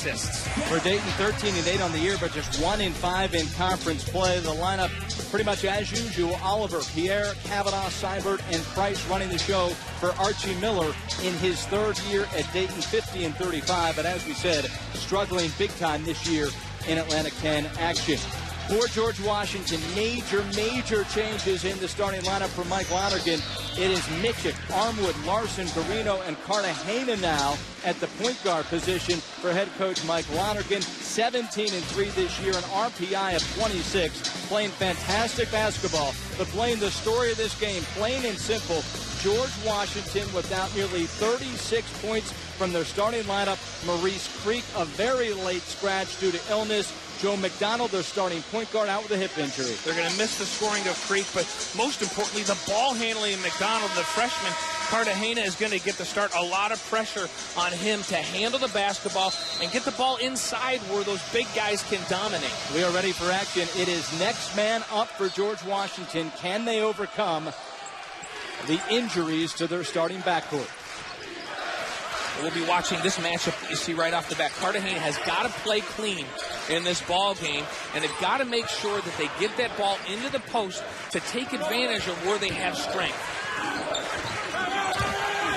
assists. For Dayton, 13-8 on the year, but just 1-5 in conference play. The lineup pretty much as usual. Oliver, Pierre, Kavanaugh, Seibert, and Price running the show for Archie Miller in his third year at Dayton, 50-35. But as we said, struggling big time this year in Atlantic 10 action. For George Washington, major changes in the starting lineup for Mike Lonergan. It is Michick, Armwood, Larson, Garino, and Cartagena now at the point guard position for head coach Mike Lonergan. 17-3 this year, an RPI of 26. Playing fantastic basketball, but playing the story of this game, plain and simple. George Washington without nearly 36 points from their starting lineup. Maurice Creek, a very late scratch due to illness. Joe McDonald, their starting point guard, out with a hip injury. They're going to miss the scoring of Creek, but most importantly, the ball handling of McDonald, the freshman. Cartagena is going to get to start a lot of pressure on him to handle the basketball and get the ball inside where those big guys can dominate. We are ready for action. It is next man up for George Washington. Can they overcome the injuries to their starting backcourt? We'll be watching this matchup. You see right off the bat, Cartagena has got to play clean in this ball game, and they've got to make sure that they get that ball into the post to take advantage of where they have strength.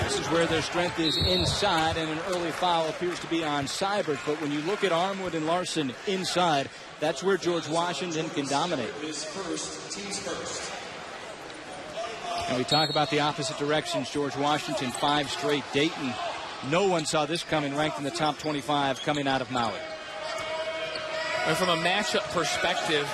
This is where their strength is inside, and an early foul appears to be on Seibert. But when you look at Armwood and Larson inside, that's where George Washington can dominate. And we talk about the opposite directions. George Washington, 5 straight. Dayton, no one saw this coming, ranked in the top 25 coming out of Maui. And from a matchup perspective,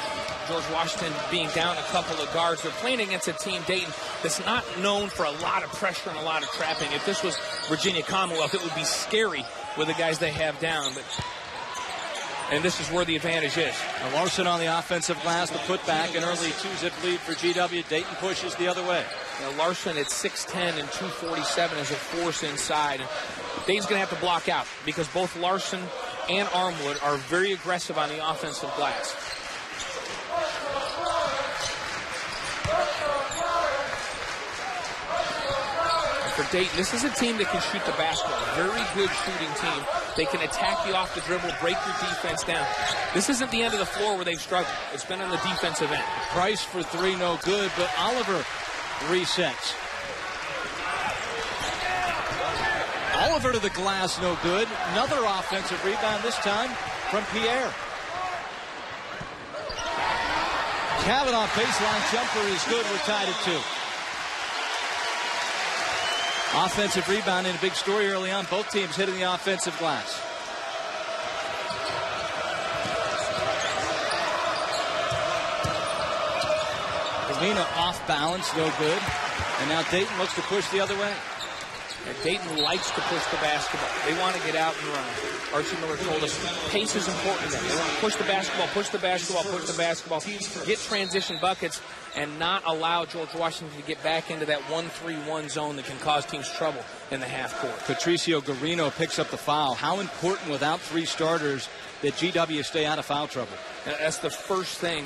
George Washington being down a couple of guards, they're playing against a team, Dayton, that's not known for a lot of pressure and a lot of trapping. If this was Virginia Commonwealth, it would be scary with the guys they have down. And this is where the advantage is. Now Larson on the offensive glass, the putback, an early 2-zip lead for GW. Dayton pushes the other way. Now Larson at 6'10 and 247 as a force inside. Dayton's going to have to block out because both Larson and Armwood are very aggressive on the offensive glass. For Dayton, this is a team that can shoot the basketball. Very good shooting team. They can attack you off the dribble, break your defense down. This isn't the end of the floor where they've struggled. It's been on the defensive end. Price for 3, no good, but Oliver resets. Oliver to the glass, no good. Another offensive rebound, this time from Pierre. Kavanaugh baseline jumper is good. We're tied at 2. Offensive rebound and a big story early on. Both teams hitting the offensive glass. Garino off balance, no good. And now Dayton looks to push the other way. And Dayton likes to push the basketball. They want to get out and run. Archie Miller told us pace is important to them. They want to push the basketball, push the basketball, push the basketball, get transition buckets, and not allow George Washington to get back into that 1-3-1 zone that can cause teams trouble in the half court. Patricio Garino picks up the foul. How important without 3 starters that GW stay out of foul trouble? That's the first thing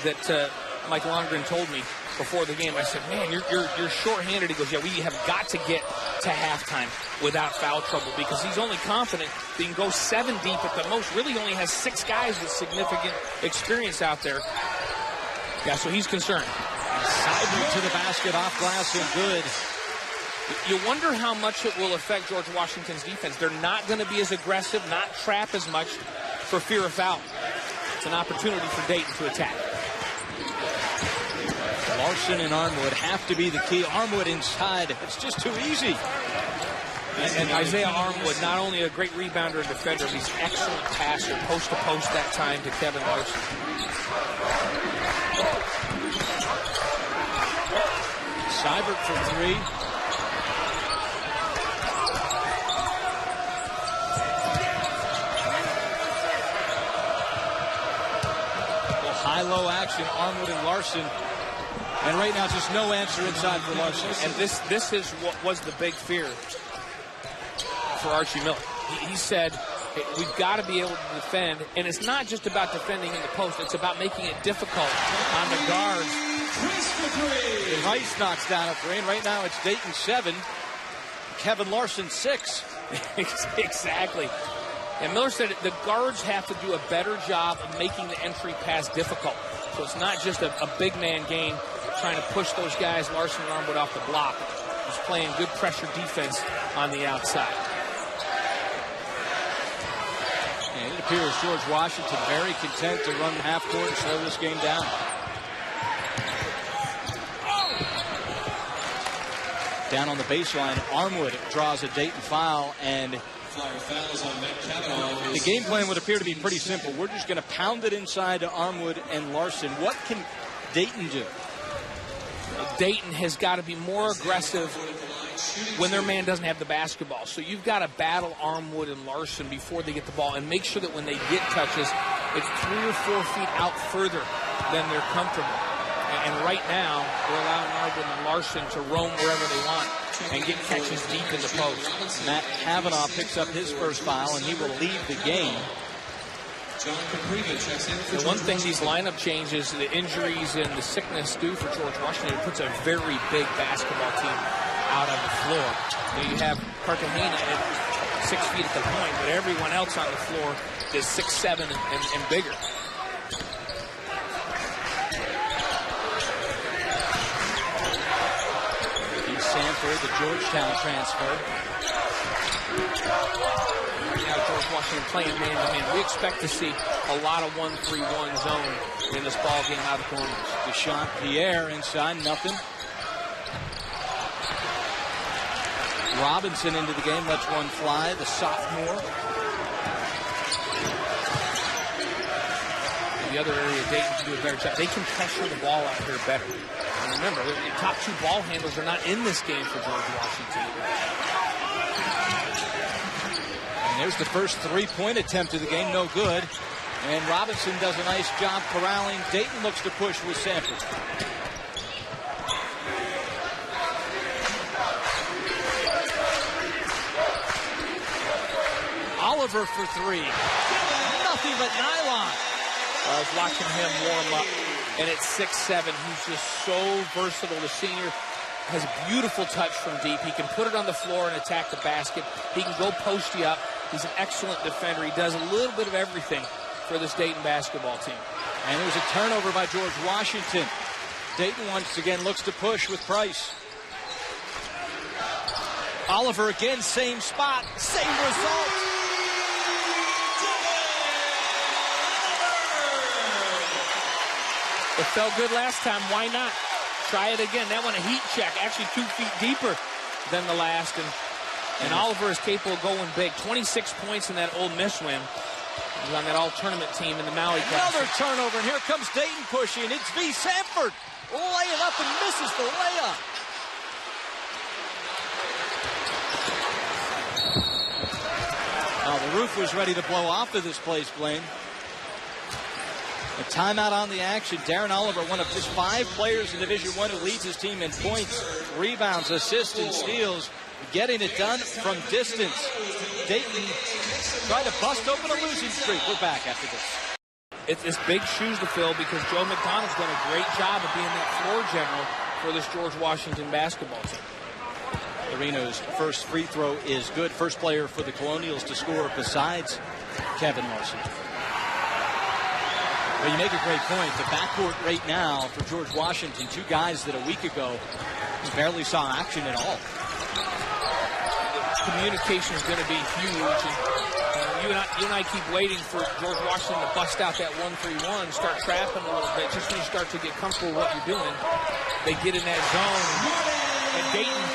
that Mike Longren told me before the game. I said, man, you're shorthanded. He goes, yeah, we have got to get to halftime without foul trouble because he's only confident that he can go 7 deep at the most. Really only has 6 guys with significant experience out there. Yeah, so he's concerned. Seibert to the basket, off glass and good. You wonder how much it will affect George Washington's defense. They're not going to be as aggressive, not trap as much for fear of foul. It's an opportunity for Dayton to attack. Larson and Armwood have to be the key. Armwood inside. It's just too easy. And Isaiah Armwood, not only a great rebounder and defender, but he's an excellent passer, post to post that time to Kevin Larson. Seibert for 3. Well, high-low action, Armwood and Larson. And right now, just no answer inside for Larson. And this is what was the big fear for Archie Miller. He said, hey, we've got to be able to defend. And it's not just about defending in the post. It's about making it difficult on the guards. Rice knocks down a 3. And right now, it's Dayton 7. Kevin Larson 6. Exactly. And Miller said the guards have to do a better job of making the entry pass difficult. So it's not just a big man game trying to push those guys, Larson and Armwood, off the block. He's playing good pressure defense on the outside. And it appears George Washington very content to run half court and slow this game down. Down on the baseline, Armwood draws a Dayton foul, and the game plan would appear to be pretty simple. We're just going to pound it inside to Armwood and Larson. What can Dayton do? Dayton has got to be more aggressive when their man doesn't have the basketball. So you've got to battle Armwood and Larson before they get the ball and make sure that when they get touches, it's 3 or 4 feet out further than they're comfortable. And right now, we're allowing Armwood and Larson to roam wherever they want and get catches deep in the post. Matt Kavanaugh picks up his first foul, and he will leave the game. The one thing these lineup changes, the injuries and the sickness do for George Washington, it puts a very big basketball team out on the floor. You have Cartagena at 6 feet at the point, but everyone else on the floor is 6'7" and bigger. Sanford, the Georgetown transfer. Now George Washington playing man-to-man. We expect to see a lot of 1-3-1 zone in this ball game out of the corners. Deshaun Pierre inside, nothing. Robinson into the game, lets one fly, the sophomore. The other area Dayton can do a better job. They can pressure the ball out here better. And remember, the top 2 ball handlers are not in this game for George Washington. And there's the first 3-point attempt of the game, no good. And Robinson does a nice job corralling. Dayton looks to push with Sanford. Oliver for 3. Nothing but nylon. I was watching him warm up, and at 6'7", he's just so versatile. The senior has a beautiful touch from deep. He can put it on the floor and attack the basket. He can go post you up. He's an excellent defender. He does a little bit of everything for this Dayton basketball team. And there's a turnover by George Washington. Dayton once again looks to push with Price. Oliver again, same spot, same result. It felt good last time. Why not? Try it again. That one a heat check. Actually 2 feet deeper than the last. And Oliver is capable of going big. 26 points in that Ole Miss win. He's on that all-tournament team in the Maui class. Another turnover, and here comes Dayton pushing. It's V. Sanford laying up and misses the layup. Oh, the roof was ready to blow off of this place, Blaine. A timeout on the action. Darren Oliver, one of just 5 players in Division I who leads his team in points, rebounds, assists, and steals. Getting it done from distance. Dayton trying to bust open a losing streak. We're back after this. It's big shoes to fill because Joe McDonald's done a great job of being that floor general for this George Washington basketball team. Marino's first free throw is good. First player for the Colonials to score besides Kevin Larson. Well, you make a great point. The backcourt right now for George Washington, 2 guys that a week ago barely saw action at all. Communication is going to be huge. And, you and I keep waiting for George Washington to bust out that 1-3-1, start trapping a little bit. Just when you start to get comfortable with what you're doing, they get in that zone. And Dayton,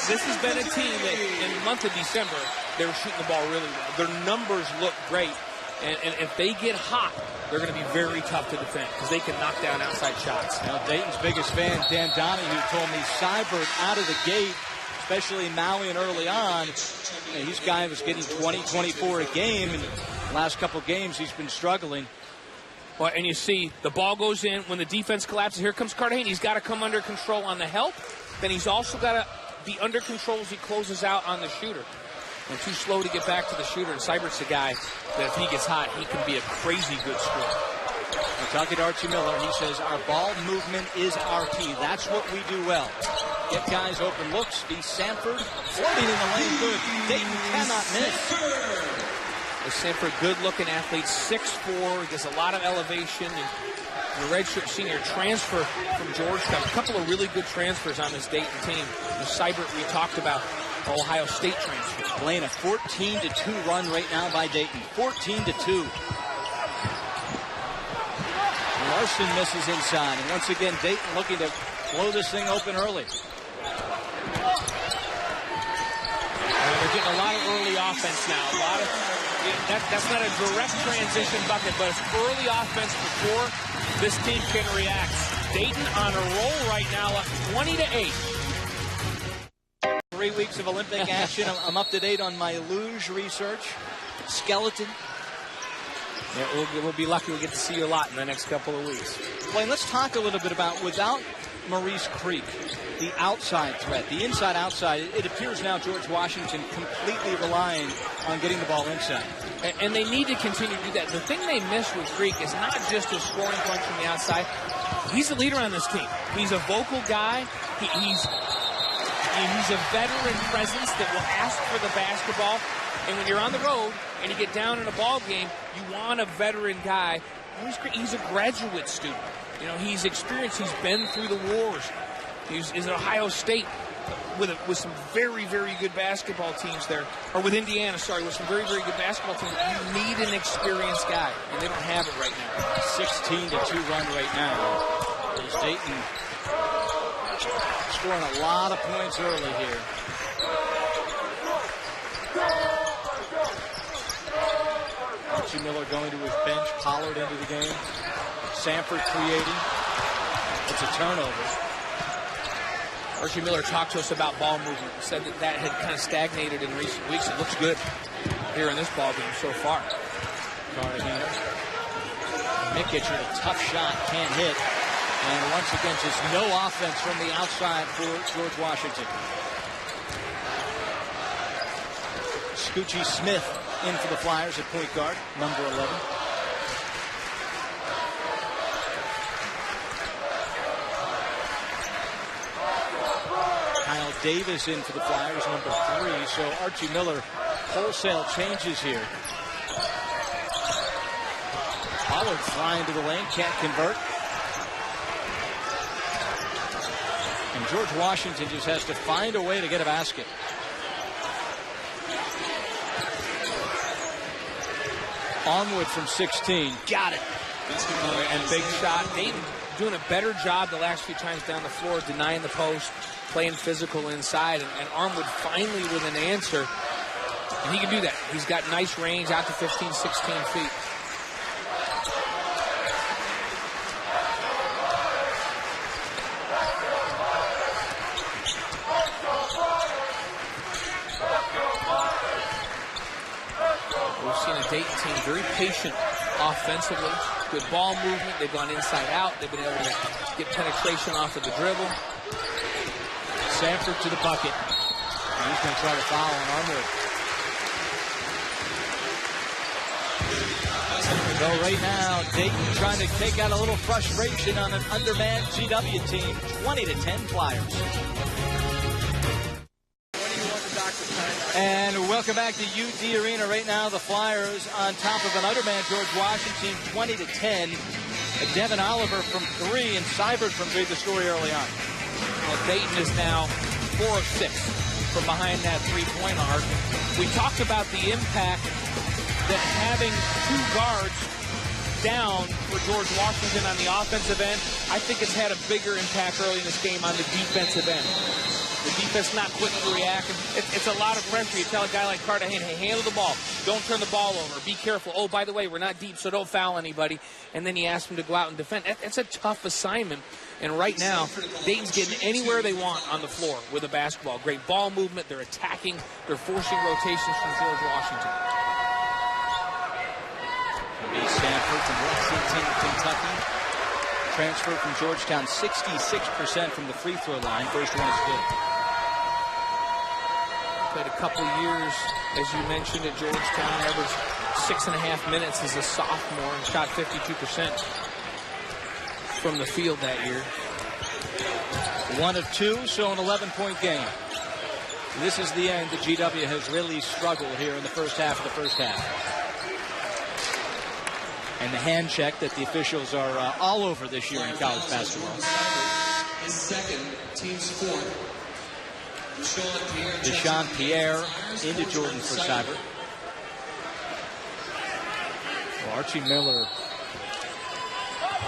this has been a team that in the month of December, they were shooting the ball really well. Their numbers look great. And if they get hot, they're going to be very tough to defend because they can knock down outside shots. Now, Dayton's biggest fan, Dan Donahue, told me Seibert out of the gate, especially in Maui and early on, he's a guy who was getting 20, 24 a game. And the last couple of games, he's been struggling. Well, and you see the ball goes in. When the defense collapses, here comes Cartagena. He's got to come under control on the help. Then he's also got to be under control as he closes out on the shooter. And too slow to get back to the shooter. And Seibert's a guy that if he gets hot, he can be a crazy good scorer. We're talking to Archie Miller. He says our ball movement is our key. That's what we do well. Get guys open looks. V. Sanford floating in the lane. Good. Dayton cannot miss. Sanford, good-looking athlete, 6'4", gets a lot of elevation, and the redshirt senior transfer from Georgetown. A couple of really good transfers on this Dayton team. The Seibert we talked about, the Ohio State transfer. Playing a 14-2 run right now by Dayton. 14-2. Larson misses inside, and once again Dayton looking to blow this thing open early. They're getting a lot of early offense now. That's not a direct transition bucket, but it's early offense before this team can react. Dayton on a roll right now, up 20-8. 3 weeks of Olympic action. I'm up to date on my luge research. Skeleton. Yeah, we'll be lucky we get to see you a lot in the next couple of weeks. Blaine, let's talk a little bit about, without Maurice Creek, the outside threat, the inside-outside, it appears now George Washington completely relying on getting the ball inside. And they need to continue to do that. The thing they miss with Creek is not just his scoring punch from the outside. He's the leader on this team. He's a vocal guy. He's a veteran presence that will ask for the basketball. And when you're on the road and you get down in a ball game, you want a veteran guy. He's a graduate student. You know, he's experienced. He's been through the wars. He's at Ohio State with some very, very good basketball teams there. Or with Indiana, sorry, with some very, very good basketball teams. You need an experienced guy, and they don't have it right now. 16-2 run right now. There's Dayton scoring a lot of points early here. Archie Miller going to his bench, Pollard into the game. Sanford creating. It's a turnover. Archie Miller talked to us about ball movement. Said that had kind of stagnated in recent weeks. It looks good here in this ball game so far. Cartagena. Mikic with a tough shot, can't hit. And once again, just no offense from the outside for George Washington. Scoochie Smith in for the Flyers at point guard, number 11. Kyle Davis in for the Flyers, number 3. So Archie Miller, wholesale changes here. Pollard flying to the lane, can't convert. And George Washington just has to find a way to get a basket. Armwood from 16. Got it. And big shot. Dayton doing a better job the last few times down the floor, denying the post, playing physical inside. And Armwood finally with an answer. And he can do that. He's got nice range out to 15, 16 feet. We've seen a Dayton team very patient offensively. Good ball movement. They've gone inside out. They've been able to get penetration off of the dribble. Sanford to the bucket. And he's going to try to foul on Armwood. So right now, Dayton trying to take out a little frustration on an undermanned GW team. 20-10 Flyers. And welcome back to UD Arena. Right now, the Flyers on top of an undermanned George Washington, 20-10. Devin Oliver from 3 and Seibert from 3. The story early on. Well, Dayton is now 4 of 6 from behind that three-point arc. We talked about the impact that having 2 guards down for George Washington on the offensive end. I think it's had a bigger impact early in this game on the defensive end. The defense not quick to react. It's a lot of pressure. You tell a guy like Cartagena, hey, handle the ball. Don't turn the ball over. Be careful. Oh, by the way, we're not deep, so don't foul anybody. And then you ask them to go out and defend. It's a tough assignment. And right now, Dayton's getting anywhere they want on the floor with a basketball. Great ball movement. They're attacking. They're forcing rotations from George Washington. Sanford from Lexington, Kentucky. Transfer from Georgetown, 66% from the free throw line. First one is good. Played a couple years, as you mentioned, at Georgetown. Averaged 6.5 minutes as a sophomore and shot 52% from the field that year. 1 of 2, so an 11-point game. This is the end. The GW has really struggled here in the first half of the first half. And the hand check that the officials are all over this year in college basketball. Is second, team's fourth. Deshaun Pierre into Jordan for Seibert. Well, Archie Miller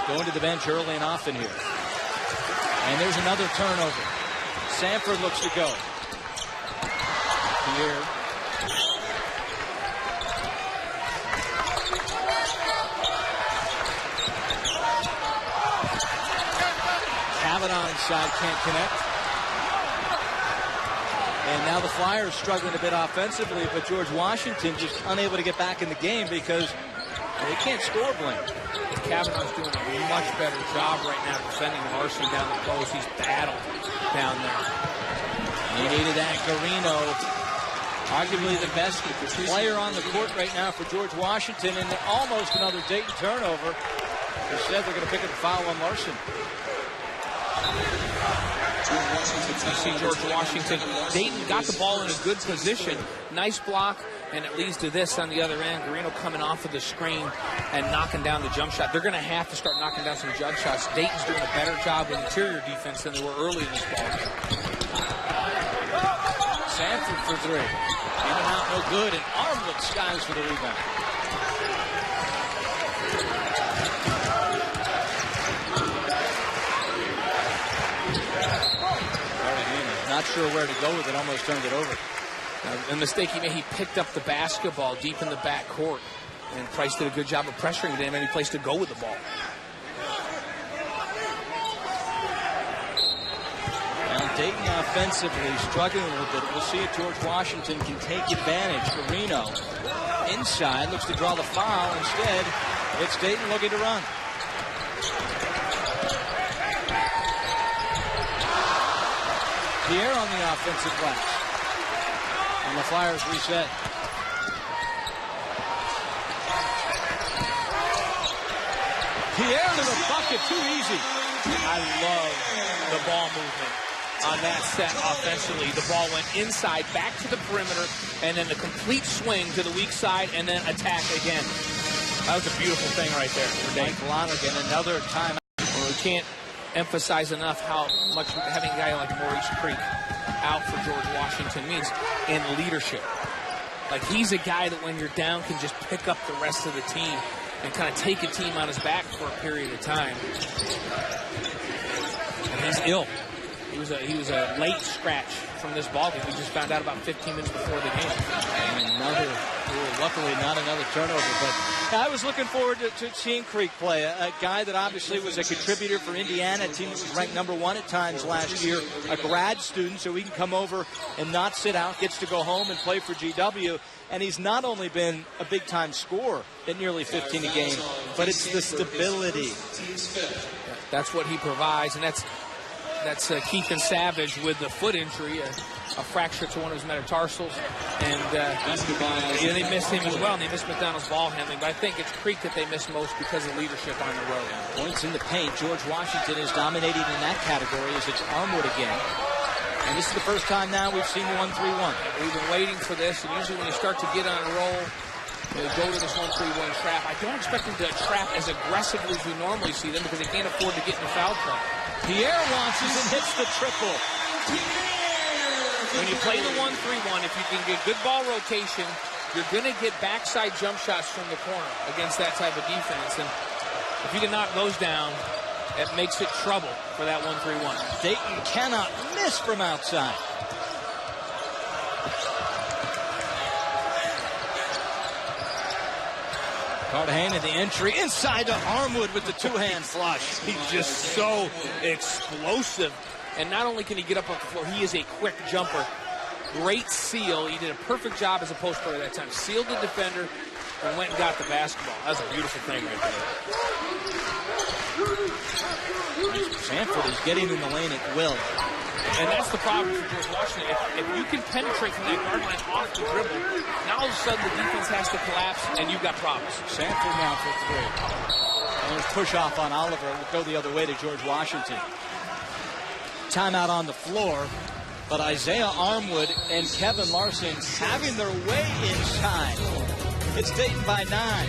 going to the bench early and often here. And there's another turnover. Sanford looks to go. Pierre. Kavanaugh inside, can't connect. And now the Flyers struggling a bit offensively, but George Washington just unable to get back in the game because they can't score, Blaine. Kavanaugh's doing a much better job right now defending Larson down the post. He's battled down there. He needed that. Garino, arguably the best player on the court right now for George Washington, and almost another Dayton turnover. Instead, they're going to pick up the foul on Larson. You see George Washington. Dayton got the ball in a good position. Nice block, and it leads to this on the other end. Garino coming off of the screen and knocking down the jump shot. They're going to have to start knocking down some jump shots. Dayton's doing a better job with interior defense than they were early in this ball game. Sanford for three. In and out, no good, and Armwood skies for the rebound. Not sure where to go with it, almost turned it over. A mistake he made, he picked up the basketball deep in the back court, and Price did a good job of pressuring him. Didn't have any place to go with the ball. Now Dayton offensively struggling a little bit. We'll see if George Washington can take advantage. Garino inside, looks to draw the foul. Instead, it's Dayton looking to run. Pierre on the offensive glass. And the Flyers reset. Pierre to the bucket, too easy. I love the ball movement on that set offensively. The ball went inside, back to the perimeter, and then the complete swing to the weak side, and then attack again. That was a beautiful thing right there for Dayton. Mike Lonergan, another time. Well, we can't emphasize enough how much having a guy like Maurice Creek out for George Washington means in leadership. Like, he's a guy that when you're down can just pick up the rest of the team and kind of take a team on his back for a period of time. And he's ill. He was a late scratch from this ball game. We just found out about 15 minutes before the game. And luckily not another turnover, but I was looking forward to seeing Creek play. A guy that obviously was a contributor for Indiana, a team that was ranked #1 at times last year, a grad student, so he can come over and not sit out, gets to go home and play for GW. And he's not only been a big-time scorer at nearly 15 a game, but it's the stability. That's what he provides, and that's Keithan Savage with the foot injury, a fracture to one of his metatarsals, and they missed him as well, and they missed McDonald's ball handling. But I think it's Creek that they miss most because of leadership on the road. Points in the paint. George Washington is dominating in that category as it's Armwood again. And this is the first time now we've seen the 1-3-1. We've been waiting for this, and usually when you start to get on a roll, they go to this 1-3-1 trap. I don't expect them to trap as aggressively as we normally see them because they can't afford to get in foul trouble. Pierre launches and hits the triple. When you play the 1-3-1, if you can get good ball rotation, you're going to get backside jump shots from the corner against that type of defense. And if you can knock those down, it makes it trouble for that 1-3-1. Dayton cannot miss from outside. Cartagena, the entry inside to Armwood with the two-hand flush. He's just so explosive. And not only can he get up off the floor, he is a quick jumper. Great seal. He did a perfect job as a post player that time. Sealed the defender and went and got the basketball. That was a beautiful thing right there. Sanford is getting in the lane at will. And that's the problem for George Washington. If you can penetrate from that guard line off the dribble, now all of a sudden the defense has to collapse and you've got problems. Sanford now for three. And there's push off on Oliver. It will go the other way to George Washington. Timeout on the floor. But Isaiah Armwood and Kevin Larson having their way inside. It's Dayton by 9.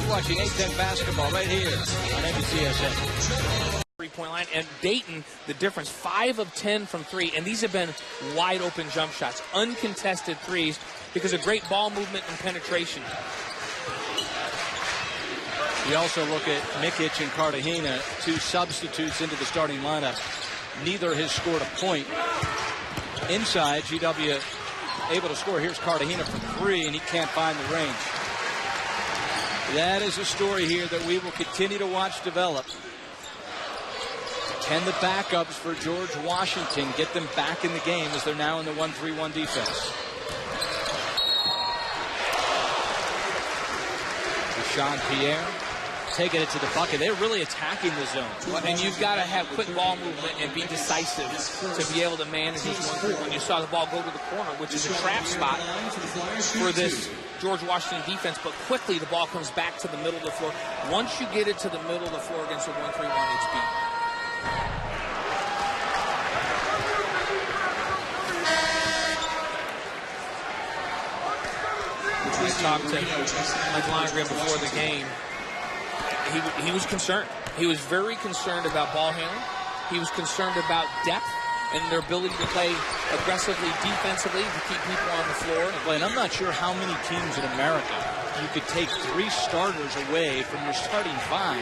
watching 8-10 basketball right here on NBCSN. Three-point line, and Dayton, the difference, 5 of 10 from 3, and these have been wide open jump shots, uncontested threes, because of great ball movement and penetration. We also look at Mikic and Cartagena, 2 substitutes into the starting lineup. Neither has scored a point. Inside, GW able to score. Here's Cartagena from 3, and he can't find the range. That is a story here that we will continue to watch develop. Can the backups for George Washington get them back in the game as they're now in the 1-3-1 defense? Sean Pierre taking it to the bucket. They're really attacking the zone. And you've got to have quick ball movement and be decisive to be able to manage this 1-3-1. You saw the ball go to the corner, which is a trap spot for this George Washington defense, but quickly the ball comes back to the middle of the floor. Once you get it to the middle of the floor against a 1-3-1, it's beat. I talked to Mike Lonergan before the game. He was concerned. He was very concerned about ball handling. He was concerned about depth and their ability to play aggressively defensively to keep people on the floor. And I'm not sure how many teams in America you could take 3 starters away from your starting 5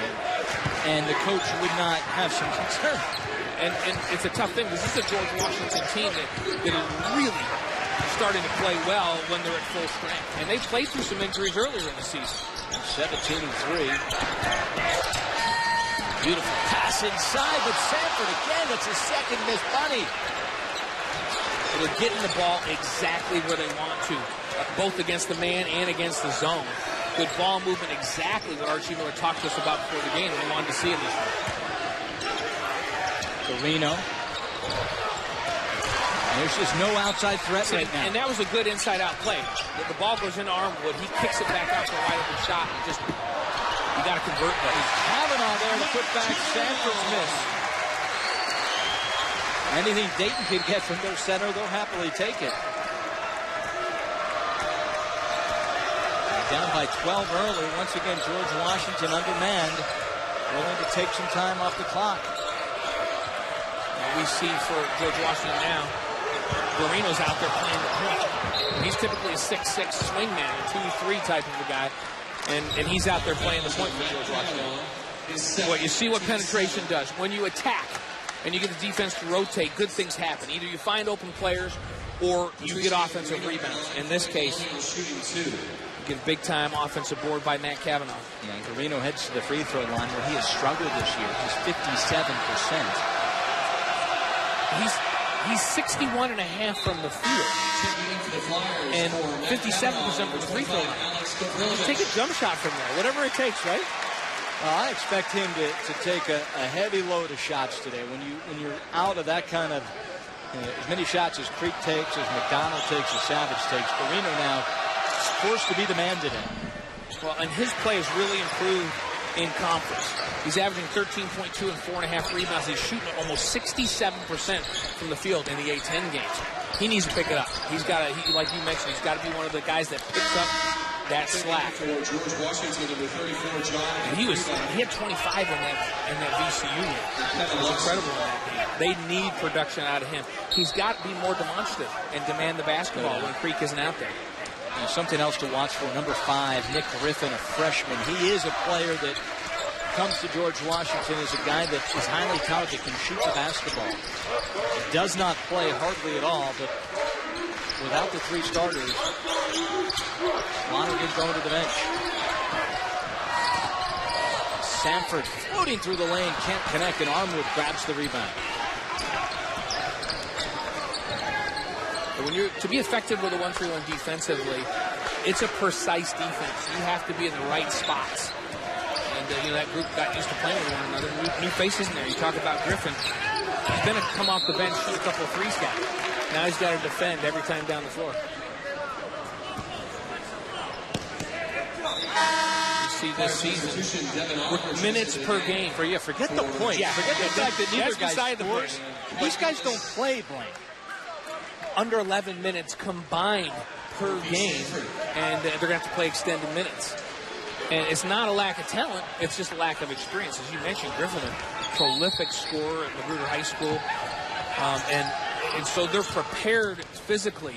and the coach would not have some concern. And it's a tough thing because this is a George Washington team that is really starting to play well when they're at full strength. And they played through some injuries earlier in the season. 17-3. Beautiful pass inside, but Sanford again, that's his second missed bunny. They're getting the ball exactly where they want to, both against the man and against the zone. Good ball movement, exactly what Archie Miller talked to us about before the game. We wanted to see it this way. Carino. There's just no outside threat right now. And that was a good inside-out play. The ball goes into Armwood. He kicks it back out for a wide-open shot. And just, you got to convert that. Kavanaugh there to put back Sanford's miss. Anything Dayton can get from their center, they'll happily take it. Down by 12 early. Once again, George Washington undermanned. Willing to take some time off the clock. We see for George Washington now, Barino's out there playing the point. He's typically a 6'6 swingman, a 2-3 type of a guy, and he's out there playing the point for George Washington. Well, you see what penetration does. When you attack and you get the defense to rotate, good things happen. Either you find open players or you get offensive rebounds. In this case, you get a big-time offensive board by Matt Kavanaugh. Yeah, and Carino heads to the free throw line where he has struggled this year. He's 57%. He's 61.5 from the field and 57% from the free throw line. Take a jump shot from there, whatever it takes, right? Well, I expect him to take a heavy load of shots today. When you're out of that kind of as many shots as Creek takes, as McDonald takes, as Savage takes, Carino now is forced to be the man today. Well, and his play has really improved in conference. He's averaging 13.2 and 4.5 rebounds. He's shooting almost 67% from the field in the A-10 games. He needs to pick it up. He's got to, like you mentioned, he's got to be one of the guys that picks up that slack. And he had 25 in that VCU game. That was incredible in that game. They need production out of him. He's got to be more demonstrative and demand the basketball when Creek isn't out there. And something else to watch for, number 5, Nick Griffin, a freshman. He is a player that comes to George Washington as a guy that is highly touted, can shoot the basketball. Does not play hardly at all, but without the 3 starters, Lonergan going to the bench. Sanford floating through the lane, can't connect, and Armwood grabs the rebound. To be effective with a 1-3-1 defensively, it's a precise defense. You have to be in the right spots. And that group got used to playing with one another. New faces in there. You talk about Griffin. He's going to come off the bench, shoot a couple of 3s guys. Now he's got to defend every time down the floor. You see this season, minutes per game. Forget the point. Yeah, forget the fact that neither guy scores. These guys don't play, Blaine. Under 11 minutes combined per game, and they're going to have to play extended minutes. And it's not a lack of talent, it's just a lack of experience. As you mentioned, Griffin, a prolific scorer at Magruder High School. And so they're prepared physically,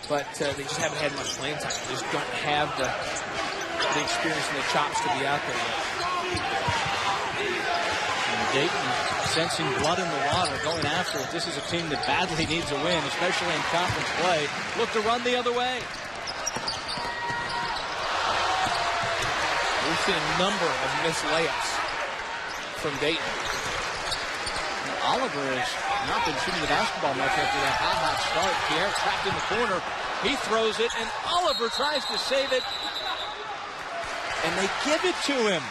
but they just haven't had much playing time. They just don't have the experience and the chops to be out there yet. And Dayton sensing blood in the water, going after it. This is a team that badly needs a win, especially in conference play. Look to run the other way. We've seen a number of missed layups from Dayton. And Oliver has not been shooting the basketball much after that hot start. Pierre trapped in the corner. He throws it, and Oliver tries to save it. And they give it to him.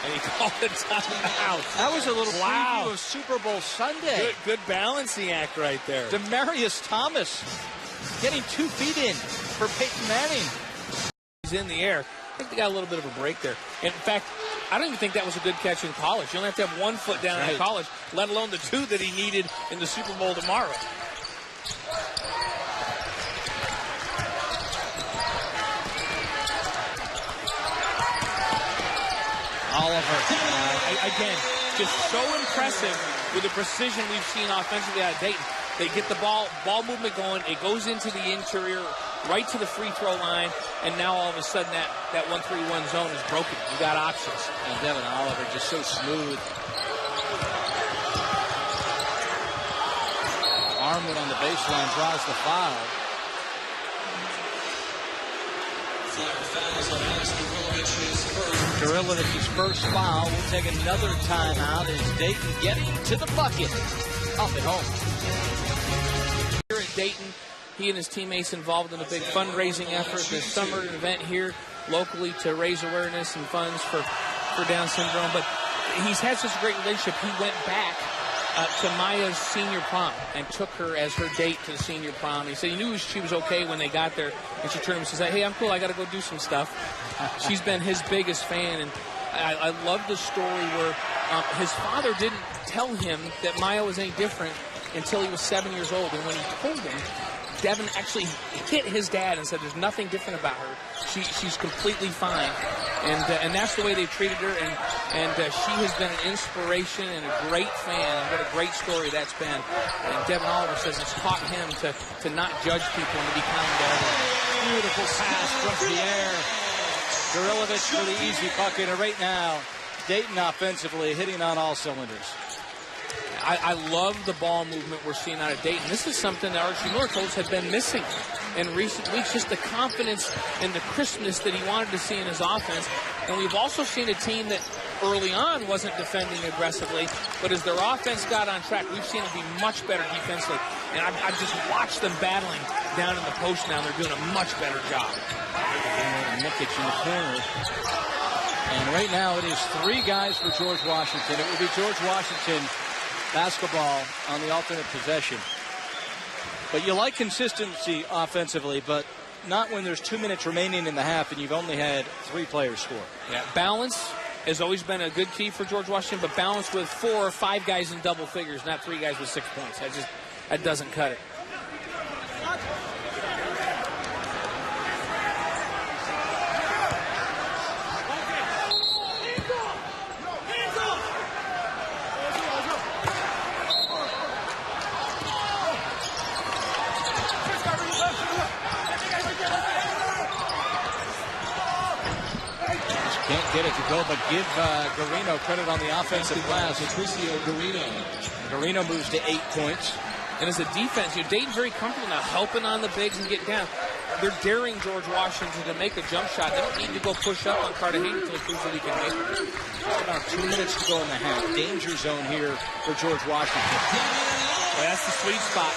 And he called the timeout. That was a little preview of Super Bowl Sunday. Good balancing act right there. Demarius Thomas getting 2 feet in for Peyton Manning. He's in the air. I think they got a little bit of a break there. In fact, I don't even think that was a good catch in college. You only have to have 1 foot down in college, let alone the 2 that he needed in the Super Bowl tomorrow. Oliver. Again, just so impressive with the precision we've seen offensively out of Dayton. They get the ball movement going. It goes into the interior, right to the free throw line, and now all of a sudden that 1-3-1 zone is broken. You got options. And Devin Oliver just so smooth. Armwood on the baseline draws the foul. Gorilovich's first foul. We'll take another timeout as Dayton getting to the bucket. Up at home. Here at Dayton, he and his teammates involved in a big fundraising effort, the summer event here locally to raise awareness and funds for Down syndrome. But he's had such a great relationship. He went back to Maya's senior prom and took her as her date to the senior prom. He said he knew she was okay when they got there, and she turned him and said, "Hey, I'm cool. I got to go do some stuff." She's been his biggest fan, and I love the story where his father didn't tell him that Maya was any different until he was 7 years old, and when he told him, Devin actually hit his dad and said, "There's nothing different about her. She's completely fine." And that's the way they treated her, and she has been an inspiration and a great fan. And what a great story that's been. And Devin Oliver says it's taught him to not judge people and to be kind to everyone. Beautiful pass from Pierre. Gorilovich for the easy bucket. And right now, Dayton offensively hitting on all cylinders. I love the ball movement we're seeing out of Dayton. This is something that Archie Miller told us had been missing in recent weeks, just the confidence and the crispness that he wanted to see in his offense. And we've also seen a team that early on wasn't defending aggressively, but as their offense got on track, we've seen them be much better defensively. And I've just watched them battling down in the post now. They're doing a much better job. And Nikic in the corner. And right now it is 3 guys for George Washington. It will be George Washington basketball on the alternate possession. But you like consistency offensively, but not when there's 2 minutes remaining in the half and you've only had 3 players score. Yeah, balance has always been a good key for George Washington, but balance with 4 or 5 guys in double figures, not 3 guys with 6 points. That doesn't cut it. Can't get it to go, but give Garino credit on the offensive glass. Garino moves to 8 points. And as a defense, Dayton's very comfortable now helping on the bigs and getting down. They're daring George Washington to make a jump shot. They don't need to go push up on Cartagena until he proves that he can make it. Just about 2 minutes to go in the half. Danger zone here for George Washington. Well, that's the sweet spot.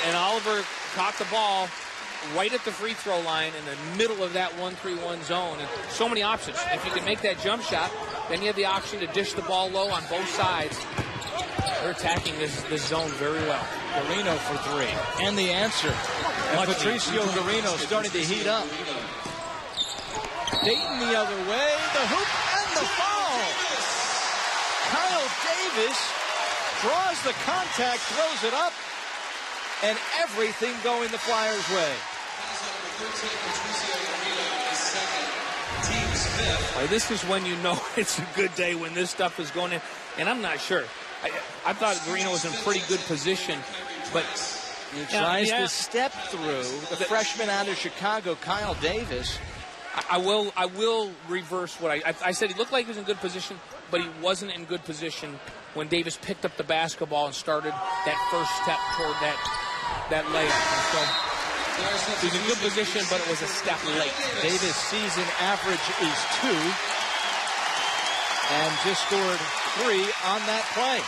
And Oliver caught the ball right at the free throw line in the middle of that 1-3-1 zone. And so many options. If you can make that jump shot, then you have the option to dish the ball low on both sides. They're attacking this zone very well. Garino for 3. And the answer. And Patricio Garino starting to heat up. Dayton the other way. The hoop and the foul. Kyle Davis draws the contact, throws it up, and everything going the Flyers' way. Patricio Garino is second. Team's This is when you know it's a good day, when this stuff is going in. And I'm not sure. I thought Guarino was in pretty good position, but he tries to step through the freshman out of Chicago, Kyle Davis. I will reverse what I said. He looked like he was in good position, but he wasn't in good position when Davis picked up the basketball and started that first step toward that layup. And so he was in good position, but it was a step late. Davis' season average is 2 and just scored 3 on that play.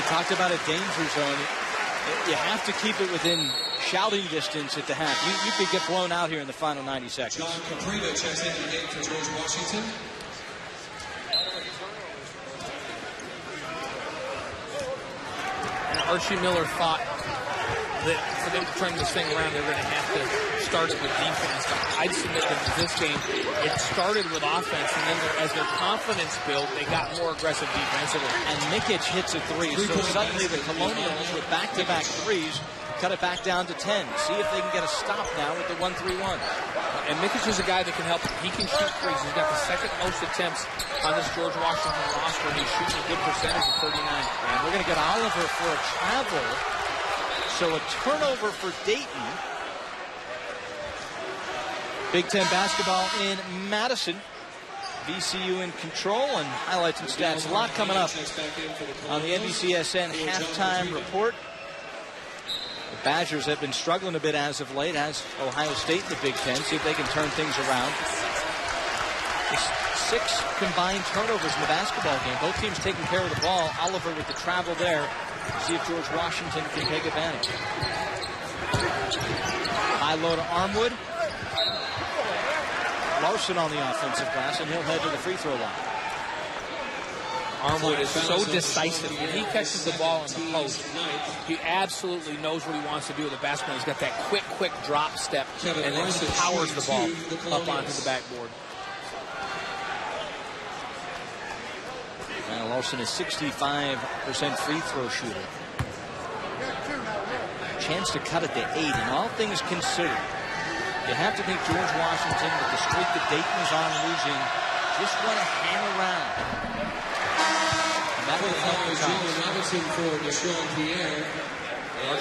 Talked about a danger zone. You have to keep it within shouting distance at the half. You could get blown out here in the final 90 seconds. John Caprino checks in for Dayton for George Washington. And Archie Miller thought that for them to turn this thing around, they're going to have to start it with defense. I'd submit that this game, it started with offense, and then as their confidence built, they got more aggressive defensively. And Mikic hits a 3, so suddenly the Colonials with back-to-back threes cut it back down to 10. See if they can get a stop now with the 1-3-1. And Mikic is a guy that can help. He can shoot threes. He's got the second most attempts on this George Washington roster, and he's shooting a good percentage of 39. And we're going to get Oliver for a travel. So a turnover for Dayton. Big Ten basketball in Madison. VCU in control, and highlights and stats. A lot coming up on the NBCSN halftime report. The Badgers have been struggling a bit as of late, as Ohio State in the Big Ten. See if they can turn things around. 6 combined turnovers in the basketball game. Both teams taking care of the ball. Oliver with the travel there. See if George Washington can take advantage. High low to Armwood. Larson on the offensive glass, and he'll head to the free throw line. Armwood is so decisive. When he catches the ball in the post, he absolutely knows what he wants to do with the basketball. He's got that quick drop step, and then he powers the ball up onto the backboard. Now Larson is 65% free throw shooter. Chance to cut it to 8, and all things considered, you have to think George Washington, with the streak that Dayton is on losing, just want to hang around. And that will help the Robinson for Deshaun Pierre.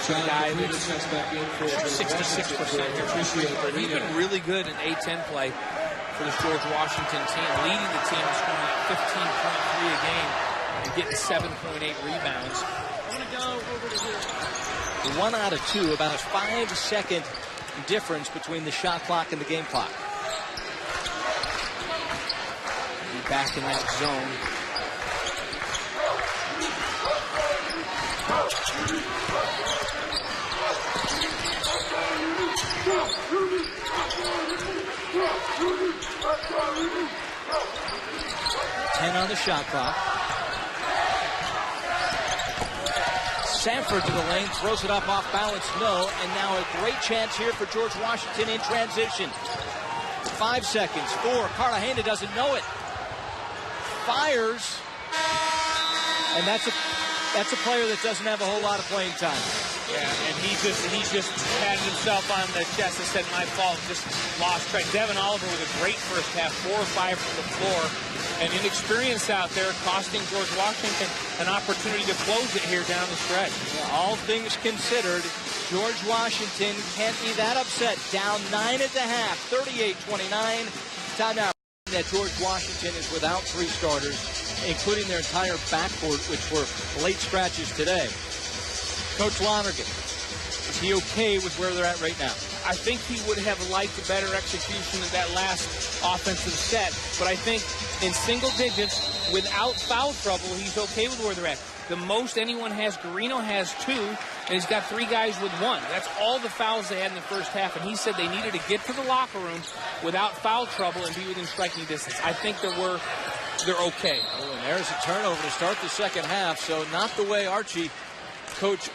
John guy that's 66%. He's been really good in A-10 play for this George Washington team, leading the team in scoring at 15.3 a game and getting 7.8 rebounds. 1 out of 2, about a 5-second difference between the shot clock and the game clock. Back in that zone. On the shot clock. Sanford to the lane, throws it up off balance, no, and now a great chance here for George Washington in transition. 5 seconds, 4, Cartagena doesn't know it. Fires, and that's a player that doesn't have a whole lot of playing time. Yeah, and he just patted himself on the chest and said, my fault, just lost track. Devin Oliver with a great first half, 4 or 5 from the floor. And inexperience out there costing George Washington an opportunity to close it here down the stretch. Yeah, all things considered, George Washington can't be that upset. Down 9 at the half, 38-29. Time now that George Washington is without 3 starters, including their entire backcourt, which were late scratches today. Coach Lonergan, is he okay with where they're at right now? I think he would have liked a better execution of that last offensive set, but I think in single digits, without foul trouble, he's okay with where they're at. The most anyone has, Guarino has 2, and he's got 3 guys with 1. That's all the fouls they had in the first half, and he said they needed to get to the locker room without foul trouble and be within striking distance. I think they're okay. Oh, and there's a turnover to start the second half, so not the way Archie, Coach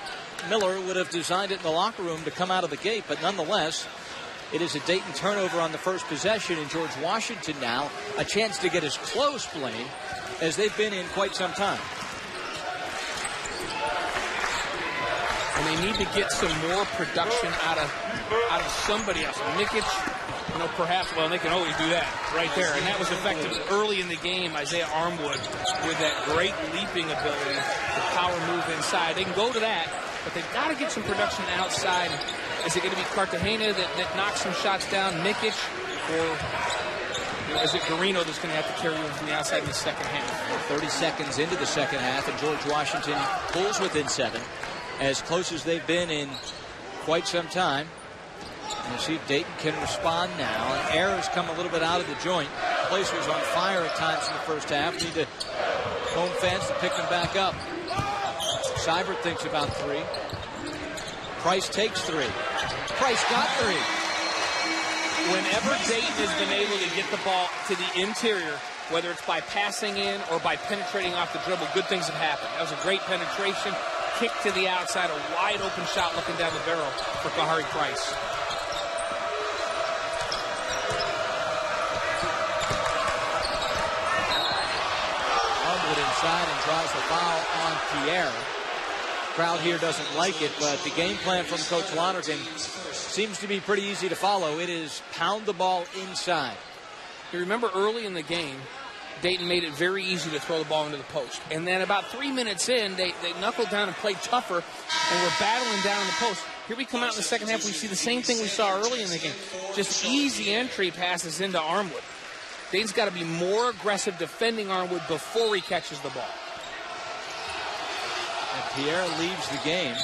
Miller would have designed it in the locker room to come out of the gate, but nonetheless, it is a Dayton turnover on the first possession, and George Washington now a chance to get as close, Blaine, as they've been in quite some time. And they need to get some more production out of somebody else. Mikic, perhaps, well, they can always do that right there. And that was effective early in the game. Isaiah Armwood with that great leaping ability, the power move inside. They can go to that, but they've got to get some production outside. Is it going to be Cartagena that knocks some shots down, Mikic, or is it Garino that's going to have to carry on from the outside in the second half? 30 seconds into the second half, and George Washington pulls within 7, as close as they've been in quite some time. And you see if Dayton can respond now. And errors come a little bit out of the joint. The place was on fire at times in the first half. Need the home fans to pick them back up. Seibert thinks about 3. Price takes 3. Price got 3. Whenever Dayton has been able to get the ball to the interior, whether it's by passing in or by penetrating off the dribble, good things have happened. That was a great penetration. Kick to the outside, a wide open shot looking down the barrel for Kahari Price. Armwood inside and draws the foul on Pierre. Crowd here doesn't like it, but the game plan from Coach Lonergan seems to be pretty easy to follow. It is pound the ball inside. You remember early in the game, Dayton made it very easy to throw the ball into the post. And then about 3 minutes in, they knuckled down and played tougher and were battling down in the post. Here we come out in the second half, we see the same thing we saw early in the game. Just easy entry passes into Armwood. Dayton's got to be more aggressive defending Armwood before he catches the ball. And Pierre leaves the game.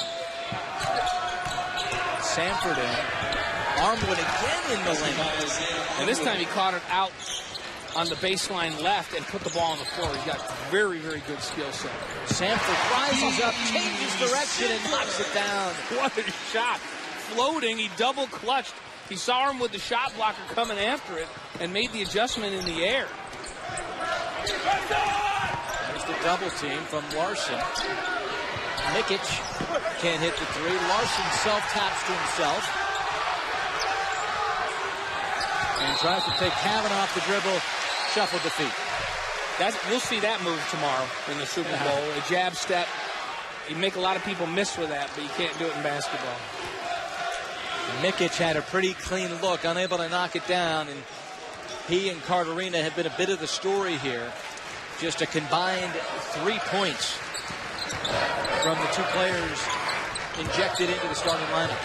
Sanford in. Armwood again in the lane. And this time he caught it out on the baseline left and put the ball on the floor. He's got very, very good skill set. Sanford rises up, changes direction, and knocks it down. What a shot. Floating, he double clutched. He saw him with the shot blocker coming after it and made the adjustment in the air. There's the double team from Larson. Mikic can't hit the 3. Larson self-taps to himself. And tries to take Kavanaugh off the dribble. Shuffle defeat. We'll see that move tomorrow in the Super Bowl. A jab step. You make a lot of people miss with that, but you can't do it in basketball. Mikic had a pretty clean look, unable to knock it down, and he and Cartagena have been a bit of the story here. Just a combined 3 points from the 2 players injected into the starting lineup.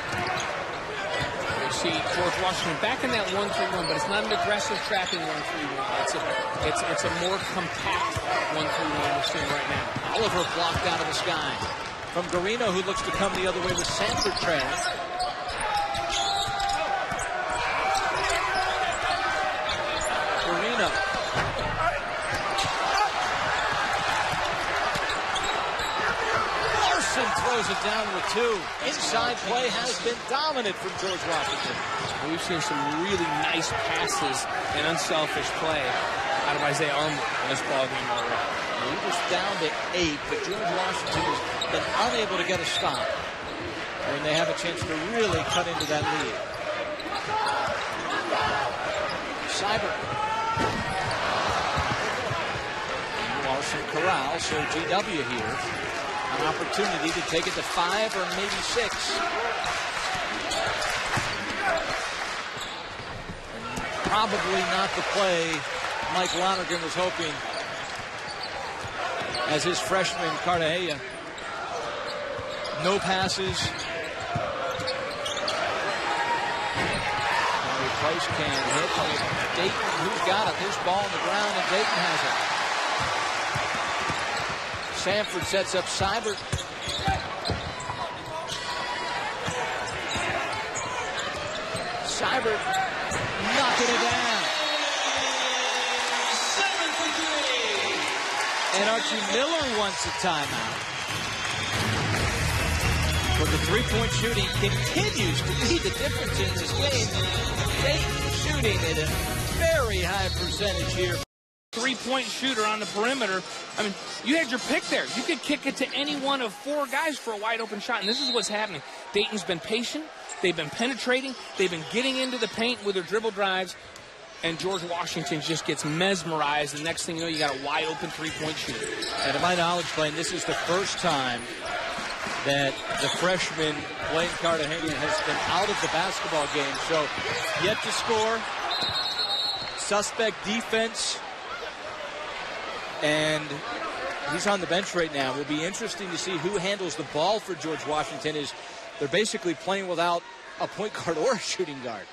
You see George Washington back in that 1-3-1, but it's not an aggressive trapping 1-3-1. It's a more compact 1-3-1 we're seeing right now. Oliver blocked out of the sky from Garino, who looks to come the other way with Sanford trailing. Garino. Larson throws it down with 2. Inside play has been dominant from George Washington. We've seen some really nice passes and unselfish play out of Isaiah Armwood in this ball game already. We were down to 8, but George Washington has been unable to get a stop when they have a chance to really cut into that lead. Seibert. Larson Corral, so GW here. An opportunity to take it to 5 or maybe 6. Probably not the play Mike Lonergan was hoping as his freshman Cartagena. No passes. Price can hit. Dayton, who's got it? This ball on the ground, and Dayton has it. Sanford sets up Seibert. Seibert knocking it down. 7 for 3. And Archie Miller wants a timeout. But the three-point shooting continues to be the difference in this game. Dayton shooting at a very high percentage here. three-point shooter on the perimeter. I mean, you had your pick there. You could kick it to any one of four guys for a wide-open shot, and this is what's happening. Dayton's been patient. They've been penetrating. They've been getting into the paint with their dribble drives, and George Washington just gets mesmerized. The next thing you know, you got a wide-open three-point shooter. And to my knowledge, Blaine, this is the first time that the freshman, Blaine Cartagena, has been out of the basketball game. So, yet to score, suspect defense, and he's on the bench right now. It will be interesting to see who handles the ball for George Washington. They're basically playing without a point guard or a shooting guard.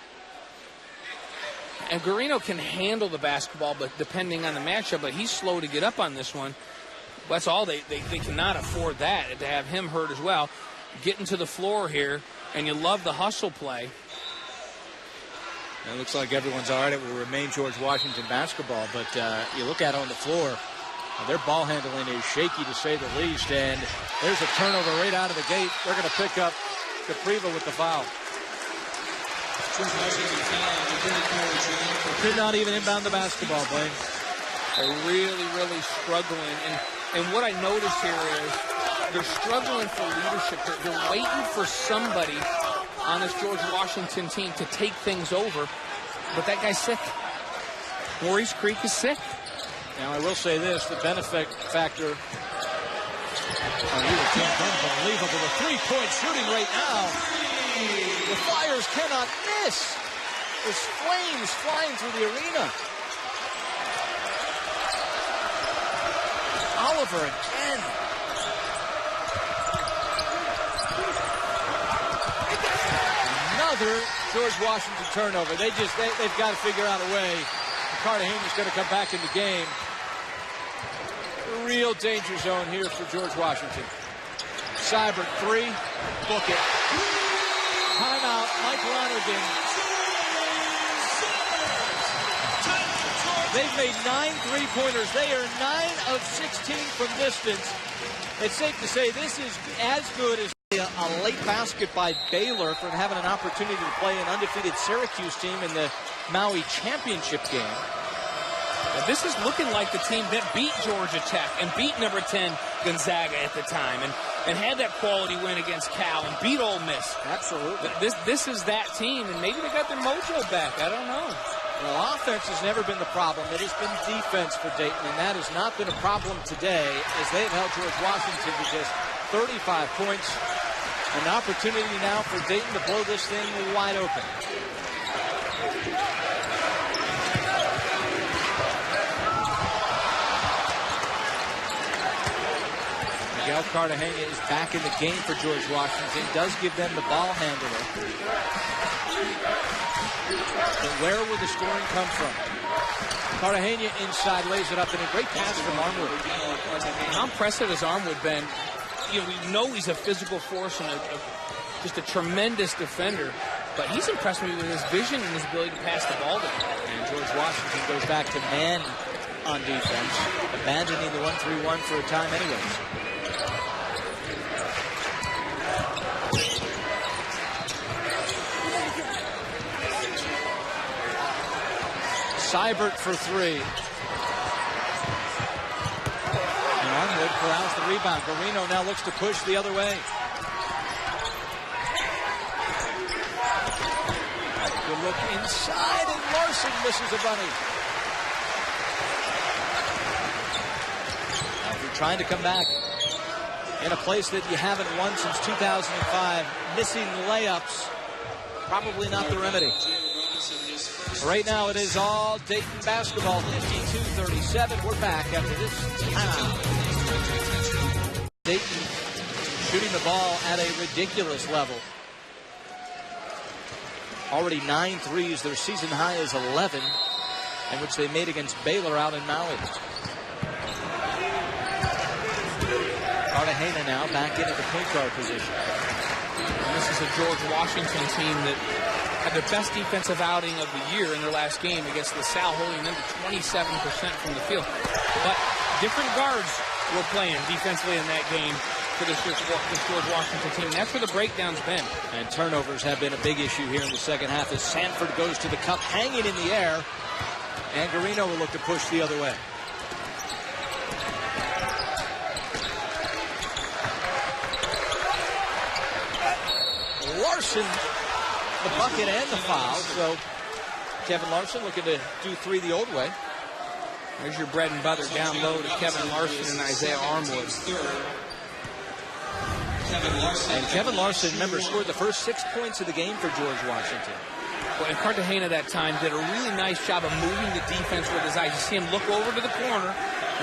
And Guarino can handle the basketball, but depending on the matchup, but he's slow to get up on this one. That's all. They cannot afford that, to have him hurt as well. Getting to the floor here, and you love the hustle play. It looks like everyone's all right. It will remain George Washington basketball, but you look at it on the floor, their ball handling is shaky to say the least, and there's a turnover right out of the gate. They're going to pick up Capriva with the foul. Could not even inbound the basketball, Blaine. They're really, really struggling. And what I notice here is they're struggling for leadership. They're waiting for somebody on this George Washington team to take things over. But that guy's sick. Maurice Creek is sick. Now, I will say this, the benefit factor on either team is unbelievable. The three-point shooting right now. The Flyers cannot miss. There's flames flying through the arena. Oliver again. Another George Washington turnover. They've got to figure out a way. Cartagena's going to come back in the game. Real danger zone here for George Washington. Seibert, three. Book it. Timeout, Mike Lonergan. They've made 9 three-pointers. They are 9 of 16 from distance. It's safe to say this is as good as a late basket by Baylor from having an opportunity to play an undefeated Syracuse team in the Maui championship game. Now, this is looking like the team that beat Georgia Tech and beat number 10 Gonzaga at the time and had that quality win against Cal and beat Ole Miss. Absolutely. This is that team, and maybe they got their mojo back. I don't know. Well, offense has never been the problem. It has been defense for Dayton, and that has not been a problem today as they've held George Washington to just 35 points. An opportunity now for Dayton to blow this thing wide open. Miguel Cartagena is back in the game for George Washington. Does give them the ball handler. But where will the scoring come from? Cartagena inside lays it up, and a great pass from Armwood. How impressive has Armwood been? You know, we know he's a physical force and just a tremendous defender, but he's impressed me with his vision and his ability to pass the ball down. And George Washington goes back to man on defense, abandoning the 1-3-1 for a time anyways. Seibert for three. And Armwood corrals the rebound. Guarino now looks to push the other way. Good look inside, and Larson misses a bunny. After trying to come back in a place that you haven't won since 2005, missing layups, probably not the remedy. Right now it is all Dayton basketball, 52-37. We're back after this timeout. Dayton shooting the ball at a ridiculous level. Already 9 threes. Their season high is 11, in which they made against Baylor out in Maui. Cartagena now back into the point guard position. And this is a George Washington team that had their best defensive outing of the year in their last game against LaSalle, holding them to 27% from the field. But different guards were playing defensively in that game for this George Washington team. That's where the breakdown's been. And turnovers have been a big issue here in the second half as Sanford goes to the cup, hanging in the air. And Guarino will look to push the other way. Larson, the bucket and the foul. So Kevin Larson looking to do 3 the old way. There's your bread and butter down low to Kevin Larson and Isaiah Armwood. And Kevin Larson, remember, scored the first 6 points of the game for George Washington. Well, and Cartagena that time did a really nice job of moving the defense with his eyes. You see him look over to the corner,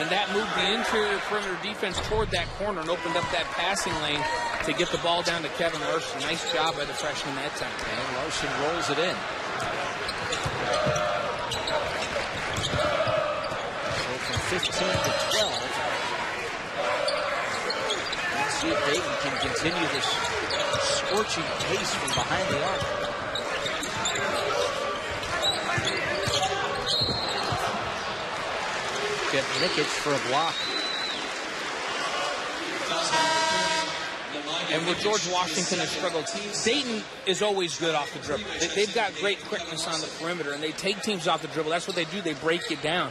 and that moved the interior perimeter defense toward that corner and opened up that passing lane to get the ball down to Kevin Larson. Nice job by the freshman that time. And Larson rolls it in. So from 15 to 12. Let's see if Dayton can continue this scorching pace from behind the arc. Get Nikic for a block. And where George Washington has struggled, Dayton is always good off the dribble. They've got great quickness on the perimeter, and they take teams off the dribble. That's what they do. They break you down.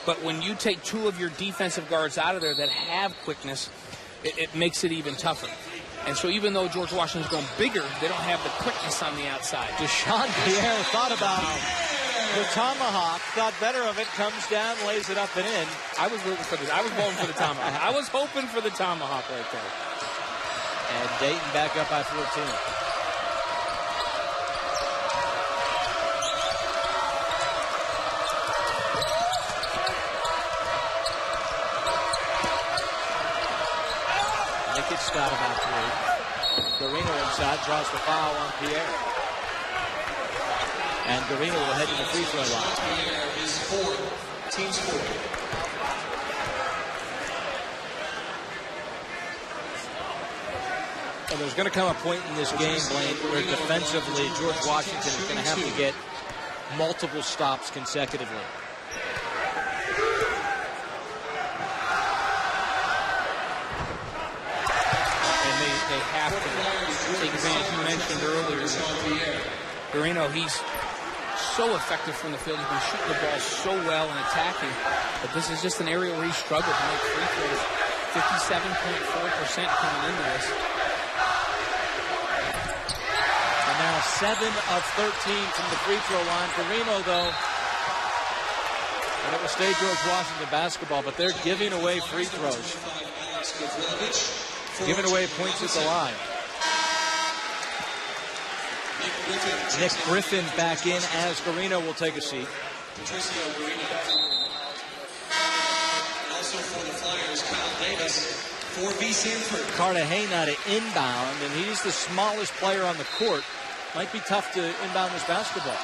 But when you take 2 of your defensive guards out of there that have quickness, it makes it even tougher. And so even though George Washington's going bigger, they don't have the quickness on the outside. Deshaun Pierre thought about the tomahawk, thought better of it, comes down, lays it up and in. I was going for the tomahawk. I was hoping for the tomahawk right there. And Dayton back up by 14. Nikic got about 3. Garino inside, draws the foul on Pierre. And Garino will head to the free throw line. Pierre is 4. Team's 4. And there's going to come a point in this game, Blaine, where defensively George Washington is going to have to get multiple stops consecutively. And they have to take advantage. You mentioned earlier, Garino, he's so effective from the field. He's been shooting the ball so well and attacking. But this is just an area where he struggled to make free throws. 57.4% coming into this. And now 7 of 13 from the free throw line. Garino, though, and it will stay George Washington basketball, but they're giving away free throws. Giving away points at the line. Nick Griffin back in as Garino will take a seat. Also for the Flyers, Kyle Davis for B. Sanford. Cartagena to inbound, and he's the smallest player on the court. Might be tough to inbound this basketball.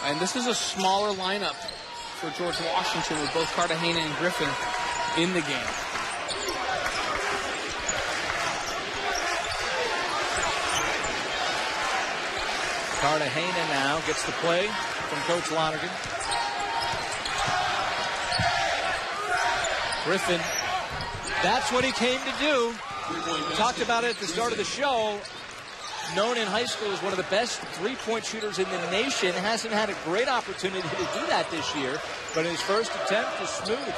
And this is a smaller lineup for George Washington with both Cartagena and Griffin in the game. Cartagena now gets the play from Coach Lonergan. Griffin, that's what he came to do. We talked about it at the start of the show. Known in high school as one of the best three-point shooters in the nation. Hasn't had a great opportunity to do that this year, but in his first attempt was smooth.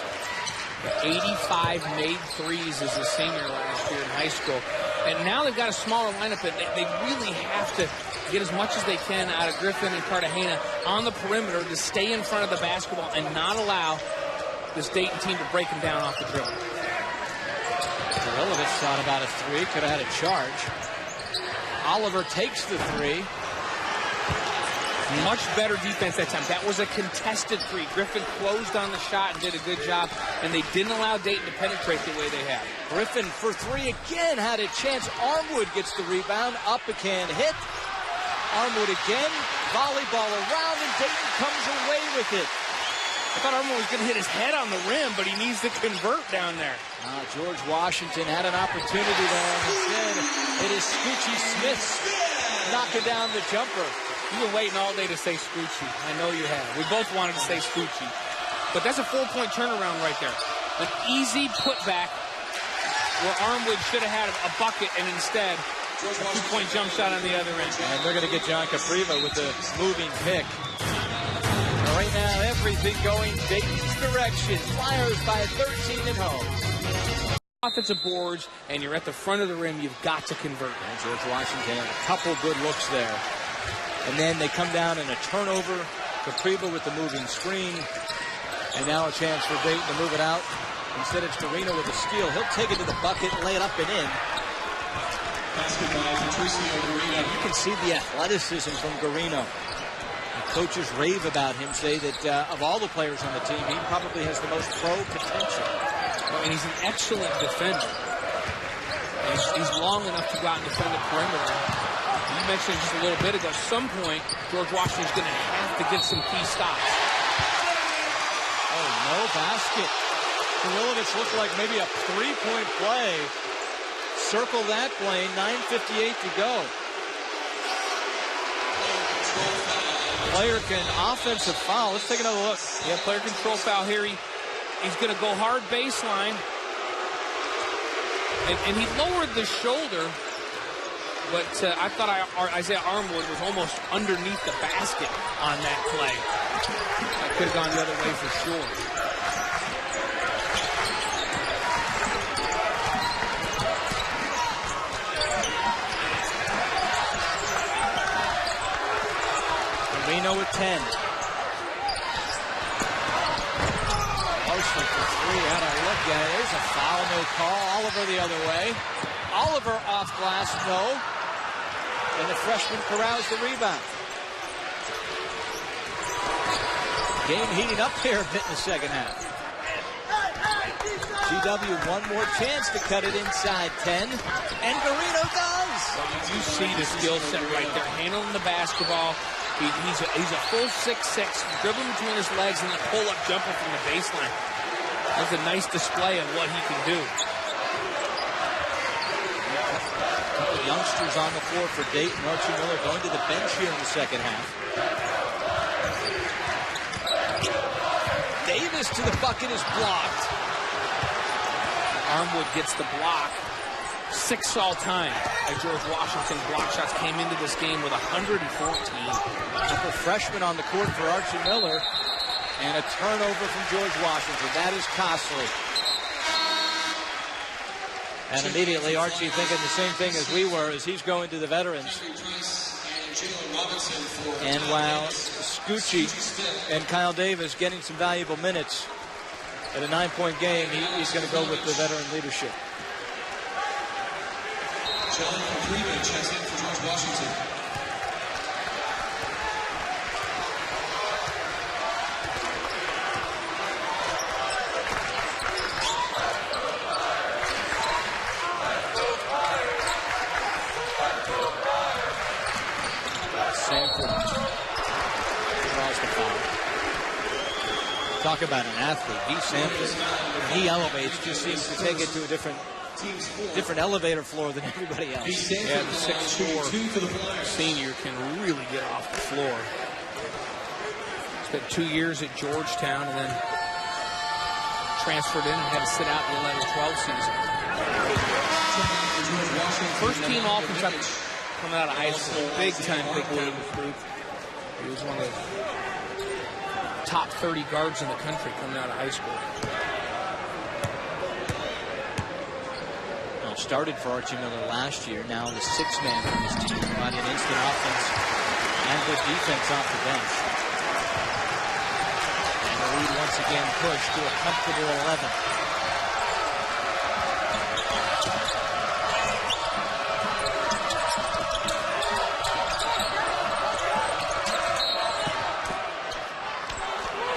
85 made threes as a senior last year in high school. And now they've got a smaller lineup, and they really have to get as much as they can out of Griffin and Cartagena on the perimeter to stay in front of the basketball and not allow this Dayton team to break them down off the dribble. Kirilovich thought about a 3, could have had a charge. Oliver takes the 3. Much better defense that time. That was a contested 3. Griffin closed on the shot and did a good job, and they didn't allow Dayton to penetrate the way they have. Griffin for 3 again, had a chance. Armwood gets the rebound, up a can hit. Armwood again, volleyball around, and Dayton comes away with it. I thought Armwood was going to hit his head on the rim, but he needs to convert down there. George Washington had an opportunity there. Instead, it is Scoochie Smith knocking down the jumper. You've been waiting all day to say Scoochie. I know you have. We both wanted to say Scoochie. But that's a 4-point turnaround right there. An easy putback where Armwood should have had a bucket, and instead, a 2-point jump shot on the other end. And they're going to get John Capriva with the moving pick. Right now, everything going Dayton's direction. Flyers by 13 at home. offensive boards and you're at the front of the rim, you've got to convert. And George Washington had a couple good looks there. And then they come down in a turnover. Capriva with the moving screen. And now a chance for Dayton to move it out. Instead, it's Garino with a steal. He'll take it to the bucket, lay it up and in. And you can see the athleticism from Garino. The coaches rave about him, say that of all the players on the team, he probably has the most pro potential. And he's an excellent defender. He's long enough to go out and defend the perimeter. You mentioned just a little bit ago, at some point, George Washington's going to have to get some key stops. Oh, no basket. Kirilovich looked like maybe a three-point play. Circle that play, 9:58 to go. Player can offensive foul. Let's take another look. Yeah, player control foul here. He's going to go hard baseline. And he lowered the shoulder, but I thought Isaiah Armwood was almost underneath the basket on that play. That could have gone the other way for sure. Garino with 10. Motion for three. Had a look at it. There's a foul, no call. Oliver the other way. Oliver off glass, no. And the freshman corrals the rebound. Game heating up here a bit in the second half. GW one more chance to cut it inside 10. And Garino does. You see the skill set right there. Handling the basketball. He's a full 6'6", dribbling between his legs and a pull-up jumper from the baseline. That's a nice display of what he can do. A couple youngsters on the floor for Dayton. Archie Miller going to the bench here in the second half. Davis to the bucket is blocked. Armwood gets the block. 6 all-time at George Washington. Block shots came into this game with 114. Couple freshmen on the court for Archie Miller. And a turnover from George Washington. That is costly. And immediately Archie thinking the same thing as we were as he's going to the veterans. And while Scucci and Kyle Davis getting some valuable minutes at a 9-point game, he's going to go with the veteran leadership. Checks in for George Washington. Sanford draws the foul. Talk about an athlete. He's Sanford. When he elevates, just seems to take it to a different elevator floor than everybody else. Yeah, the 6'4" senior can really get off the floor. Spent 2 years at Georgetown and then transferred in and had to sit out the 11-12 season. First team offensive coming out of high school. Big time recruit. He was one of the top 30 guards in the country coming out of high school. Started for Archie Miller last year, now the sixth man from his team, providing instant offense and good defense off the bench. And the lead once again pushed to a comfortable 11.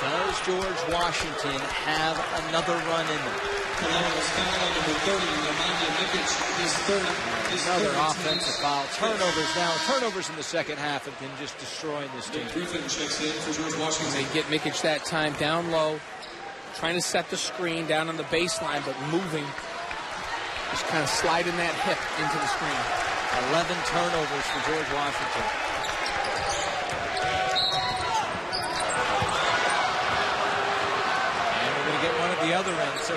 Does George Washington have another run in them? Another offensive foul. Turnovers in the second half have been just destroying this team. They get Mikic that time down low, trying to set the screen down on the baseline, but moving, just kind of sliding that hip into the screen. 11 turnovers for George Washington. The other end. So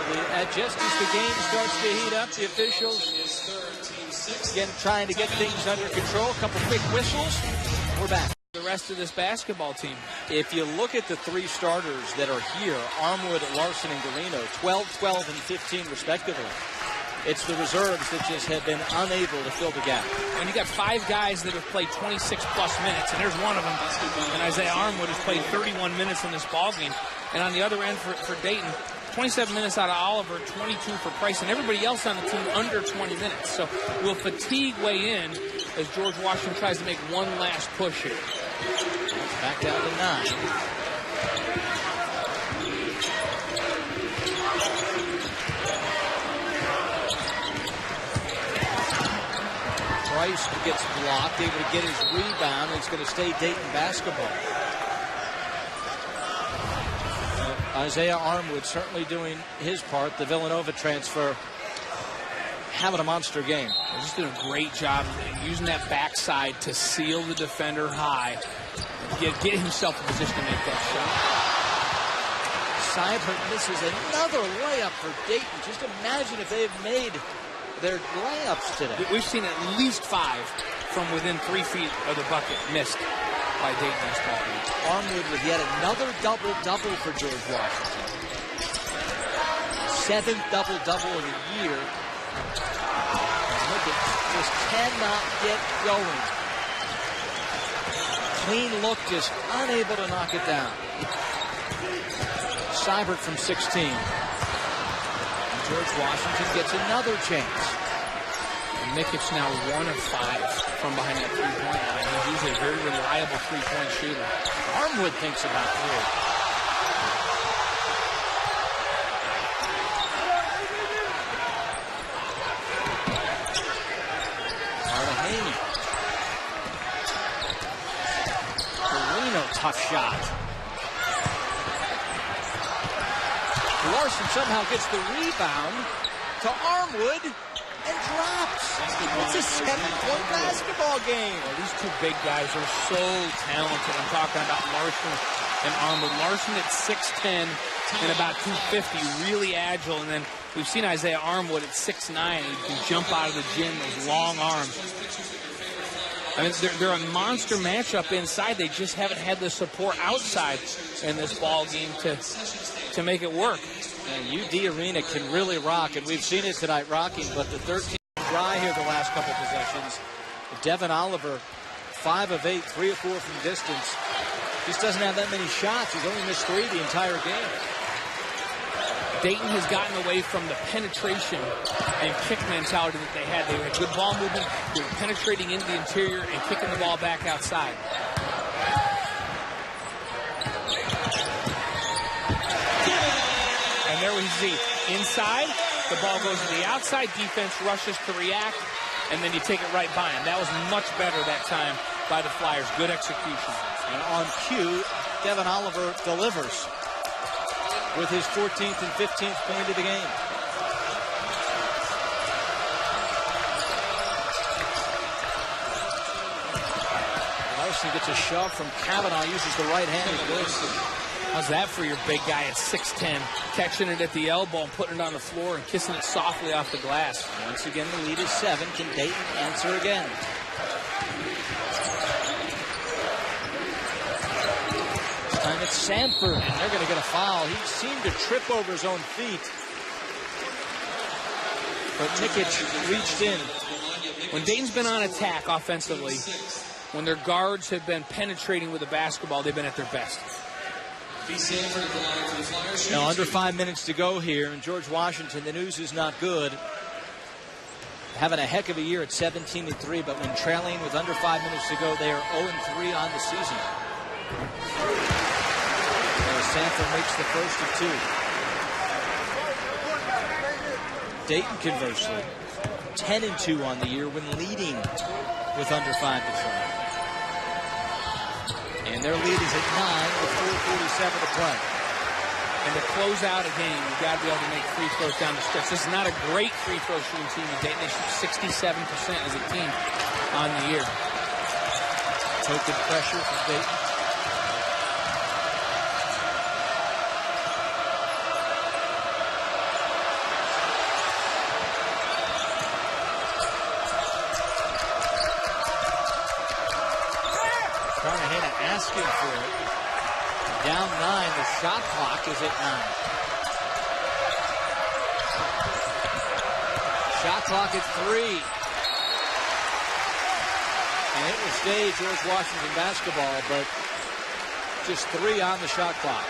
just as the game starts to heat up, the officials again trying to get things under control. A couple quick whistles. We're back. The rest of this basketball team. If you look at the three starters that are here, Armwood, Larson, and Garino, 12, 12, and 15 respectively. It's the reserves that just have been unable to fill the gap. And you got 5 guys that have played 26-plus minutes, and there's one of them. And Isaiah Armwood has played 31 minutes in this ballgame. And on the other end for Dayton, 27 minutes out of Oliver, 22 for Price, and everybody else on the team under 20 minutes. So will fatigue weigh in as George Washington tries to make one last push here? Back down to 9. Price gets blocked, able to get his rebound. It's going to stay Dayton basketball. Isaiah Armwood certainly doing his part. The Villanova transfer having a monster game. He's just doing a great job using that backside to seal the defender high. Get himself in position to make that shot. Seibert misses another layup for Dayton. Just imagine if they had made their layups today. We've seen at least 5 from within 3 feet of the bucket missed by Dayton this ball game. Armwood with yet another double-double for George Washington. 7th double-double of the year. Look, just cannot get going. Clean look, just unable to knock it down. Seibert from 16. And George Washington gets another chance. And Mikic now 1 of 5 from behind that three-point line. He's usually a very reliable three-point shooter. Armwood thinks about 3. Carino, tough shot. Larson somehow gets the rebound to Armwood and drops. It's a 7-point basketball game. Well, these 2 big guys are so talented. I'm talking about Larson and Armwood. Larson at 6'10" and about 250, really agile. And then we've seen Isaiah Armwood at 6'9". He can jump out of the gym, those long arms. I mean, they're a monster matchup inside. They just haven't had the support outside in this ball game to make it work. And UD Arena can really rock, and we've seen it tonight rocking, but the 13 dry here the last couple possessions. Devin Oliver, 5 of 8, 3 of 4 from distance. Just doesn't have that many shots. He's only missed 3 the entire game. Dayton has gotten away from the penetration and kick mentality that they had. They had good ball movement. They were penetrating into the interior and kicking the ball back outside. And there we see inside, the ball goes to the outside, defense rushes to react, and then you take it right by him. That was much better that time by the Flyers. Good execution. And on cue, Devin Oliver delivers with his 14th and 15th point of the game. Larson gets a shove from Kavanaugh, uses the right hand as good. How's that for your big guy at 6'10", catching it at the elbow and putting it on the floor and kissing it softly off the glass? Once again, the lead is 7. Can Dayton answer again? This time it's Sanford, and they're going to get a foul. He seemed to trip over his own feet, but Mikic reached in. When Dayton's been on attack offensively, when their guards have been penetrating with the basketball, they've been at their best. Now under 5 minutes to go here, and George Washington, the news is not good. Having a heck of a year at 17-3, but when trailing with under 5 minutes to go, they are 0-3 on the season. So Sanford makes the first of 2. Dayton, conversely, 10-2 on the year when leading with under 5 to play. And their lead is at 9 with 4:47 to play. And to close out a game, you've got to be able to make free throws down the stretch. This is not a great free throw shooting team in Dayton. They shoot 67% as a team on the year. Token pressure from Dayton. Asking for it. Down 9, the shot clock is at 9. Shot clock at 3. And it will stay George Washington basketball, but just 3 on the shot clock.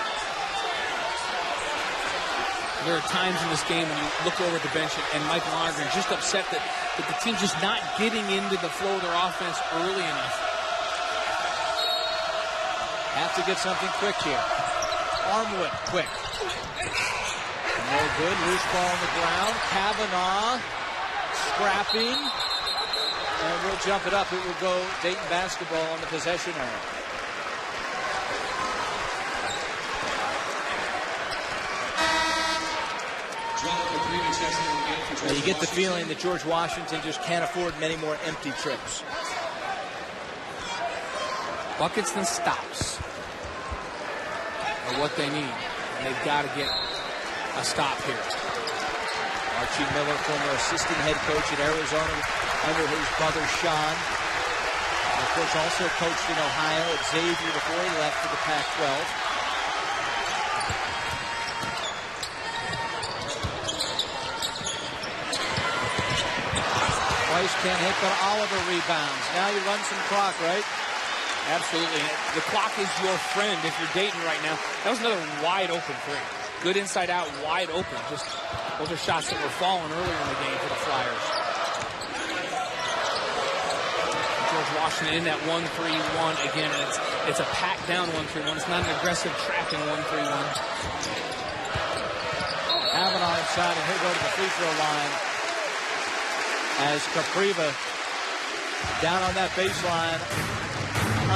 There are times in this game when you look over at the bench and Mike Lonergan just upset that the team's just not getting into the flow of their offense early enough. Have to get something quick here. Arm whip, quick. No good. Loose ball on the ground. Kavanaugh scrapping. And we'll jump it up. It will go Dayton basketball on the possession arrow. Now you get the feeling that George Washington just can't afford many more empty trips. Buckets and stops are what they need. And they've got to get a stop here. Archie Miller, former assistant head coach at Arizona under his brother Sean. And of course, also coached in Ohio at Xavier before he left for the Pac-12. Price can't hit, but Oliver rebounds. Now you run some clock, right? Absolutely. The clock is your friend if you're Dayton right now. That was another wide open three. Good inside out, wide open. Just those are shots that were falling earlier in the game for the Flyers. George Washington in that 1-3-1 again, and it's a pat down 1-3-1. It's not an aggressive trapping 1-3-1. Kavanaugh inside, and he'll go to the free throw line as Capriva down on that baseline,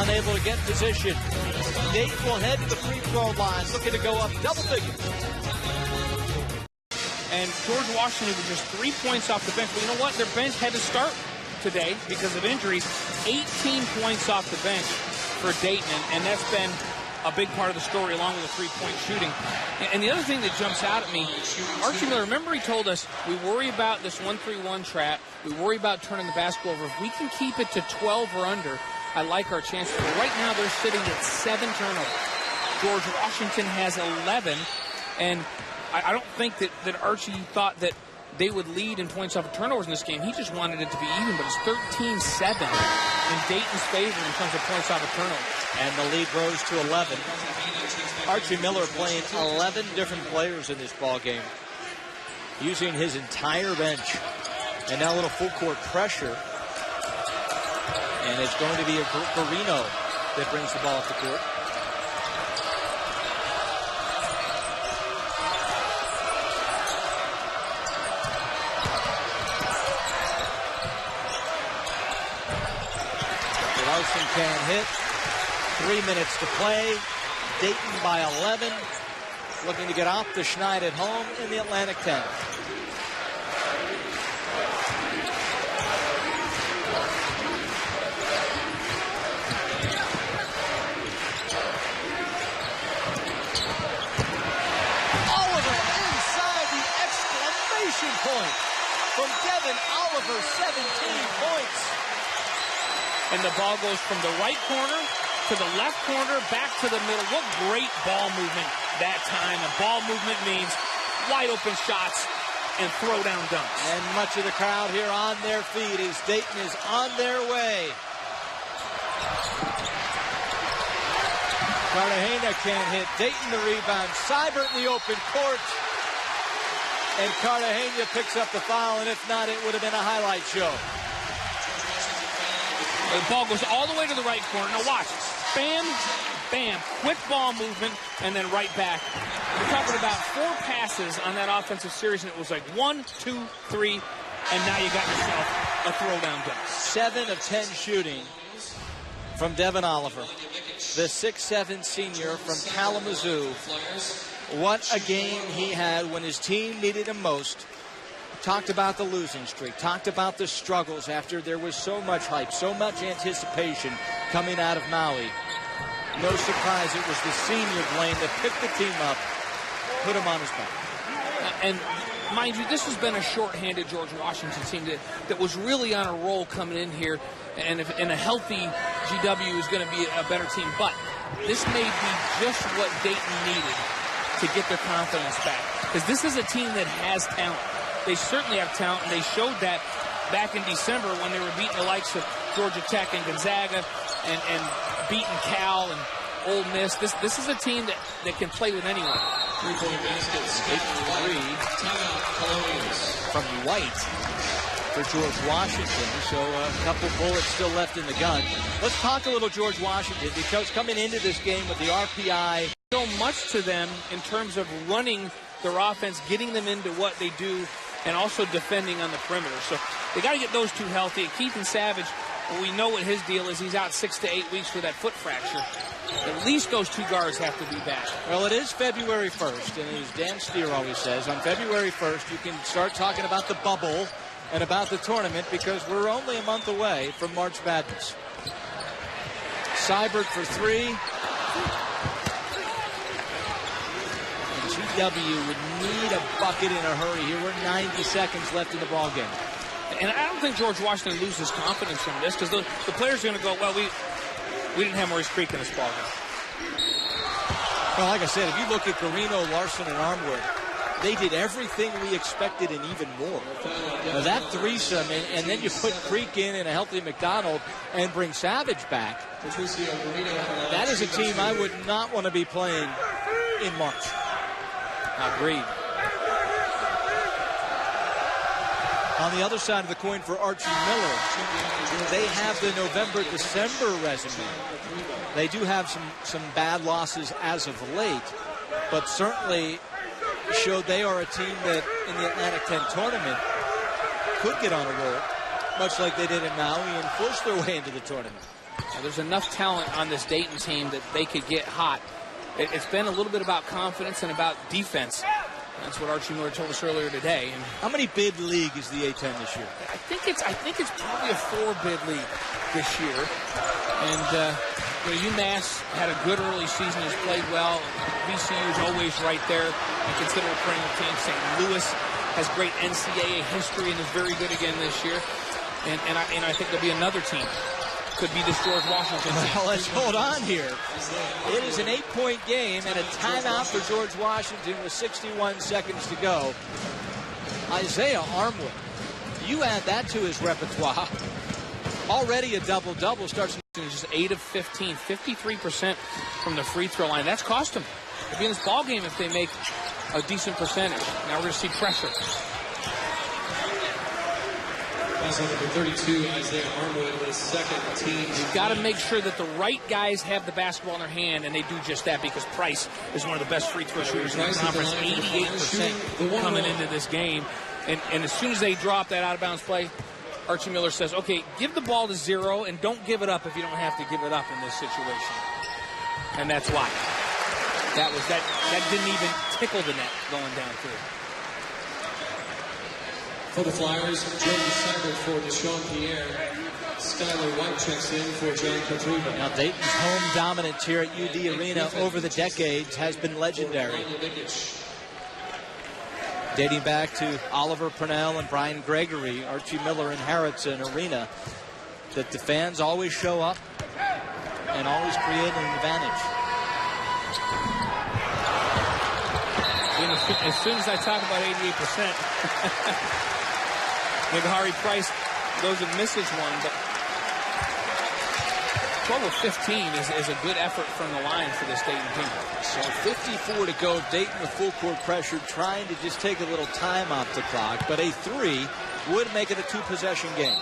unable to get position. Dayton will head to the free throw line, looking to go up double figures. And George Washington with just 3 points off the bench. But you know what? Their bench had to start today because of injuries. 18 points off the bench for Dayton, and that's been a big part of the story along with the three-point shooting. And the other thing that jumps out at me, Archie Miller, remember he told us we worry about this 1-3-1 trap. We worry about turning the basketball over. If we can keep it to 12 or under, I like our chances. But right now they're sitting at 7 turnovers. George Washington has 11, and I don't think that Archie thought that they would lead in points off of turnovers in this game. He just wanted it to be even, but it's 13-7 in Dayton's favor in terms of points off of turnovers. And the lead rose to 11. Archie Miller playing 11 different players in this ball game, using his entire bench. And now a little full court pressure. And it's going to be a Garino that brings the ball off the court. Larson can hit. 3 minutes to play. Dayton by 11. Looking to get off the Schneid at home in the Atlantic 10. Oliver inside the exclamation point from Devin Oliver, 17 points. And the ball goes from the right corner to the left corner, back to the middle. What great ball movement that time. And ball movement means wide open shots and throw down dunks. And much of the crowd here on their feet as Dayton is on their way. Cartagena can't hit. Dayton the rebound. Seibert in the open court. And Cartagena picks up the foul, and if not, it would have been a highlight show. The ball goes all the way to the right corner. Now watch. Bam, bam. Quick ball movement, and then right back. We're talking about 4 passes on that offensive series, and it was like 1, 2, 3, and now you got yourself a throwdown dunk. 7 of 10 shooting from Devin Oliver, the 6'7" senior from Kalamazoo. What a game he had when his team needed him most. Talked about the losing streak, talked about the struggles after there was so much hype, so much anticipation coming out of Maui. No surprise it was the senior Blaine that picked the team up, put him on his back. And mind you, this has been a shorthanded George Washington team that was really on a roll coming in here, and if in a healthy GW is going to be a better team. But this may be just what Dayton needed to get their confidence back, because this is a team that has talent. they certainly have talent, and they showed that back in December when they were beating the likes of Georgia Tech and Gonzaga and beating Cal and Ole Miss. This is a team that can play with anyone. 3-point basket. 8-3 Timeout, Colonials. from White for George Washington. So a couple bullets still left in the gun. Let's talk a little George Washington, because coming into this game with the RPI, So much to them in terms of running their offense, getting them into what they do, and also defending on the perimeter. So they got to get those two healthy. Keithan Savage, well, we know what his deal is. He's out 6 to 8 weeks with that foot fracture. At least those two guards have to be back. well, it is February 1st, and as Dan Steer always says, on February 1st, you can start talking about the bubble and about the tournament, because we're only a month away from March Madness. Seibert for three. GW would need a bucket in a hurry here. We're 90 seconds left in the ball game. And I don't think George Washington loses confidence from this, because the players are going to go, well, we didn't have Maurice Creek in this ball game. Well, like I said, if you look at Garino, Larson, and Armwood, they did everything we expected and even more. Now, that threesome, and then you put Creek in and a healthy McDonald and bring Savage back. That is a team I would not want to be playing in March. Agreed. On the other side of the coin for Archie Miller, they have the November-December resume. They do have some bad losses as of late, but certainly showed they are a team that in the Atlantic 10 tournament could get on a roll, much like they did in Maui, and push their way into the tournament. Now, there's enough talent on this Dayton team that they could get hot. It's been a little bit about confidence and about defense. That's what Archie Miller told us earlier today. And how many bid league is the A-10 this year? I think it's probably a 4-bid league this year. And UMass had a good early season, has played well. VCU is always right there and considered a perennial team. St. Louis has great NCAA history and is very good again this year. And I think there'll be another team. Could be this George Washington team. Well, let's hold on here. It is an 8-point game and a timeout for George Washington with 61 seconds to go. Isaiah Armwood, you add that to his repertoire. Already a double-double, starts just 8 of 15, 53% from the free throw line. That's cost them. They'll be in this ball game if they make a decent percentage. Now we're going to see pressure. Number 32, Isaiah Armwood, the second team. You've got to make sure that the right guys have the basketball in their hand, and they do just that, because Price is one of the best free throw shooters in the conference, 88% coming into this game. And as soon as they drop that out-of-bounds play, Archie Miller says, okay, give the ball to zero and don't give it up if you don't have to give it up in this situation. And that's why. That didn't even tickle the net going down through. For the Flyers, Jordan Seibert for Deshaun Pierre. Skylar White checks in for John Petruva. Now, Dayton's home dominance here at UD Arena over the decades has been legendary. Dating back to Oliver Purnell and Brian Gregory, Archie Miller inherits an arena that the fans always show up and always create an advantage. As soon as I talk about 88%, Bahari Price goes and misses one, but 12 of 15 is a good effort from the line for this Dayton team. So 54 to go. Dayton with full court pressure, trying to just take a little time off the clock, but a 3 would make it a 2-possession game.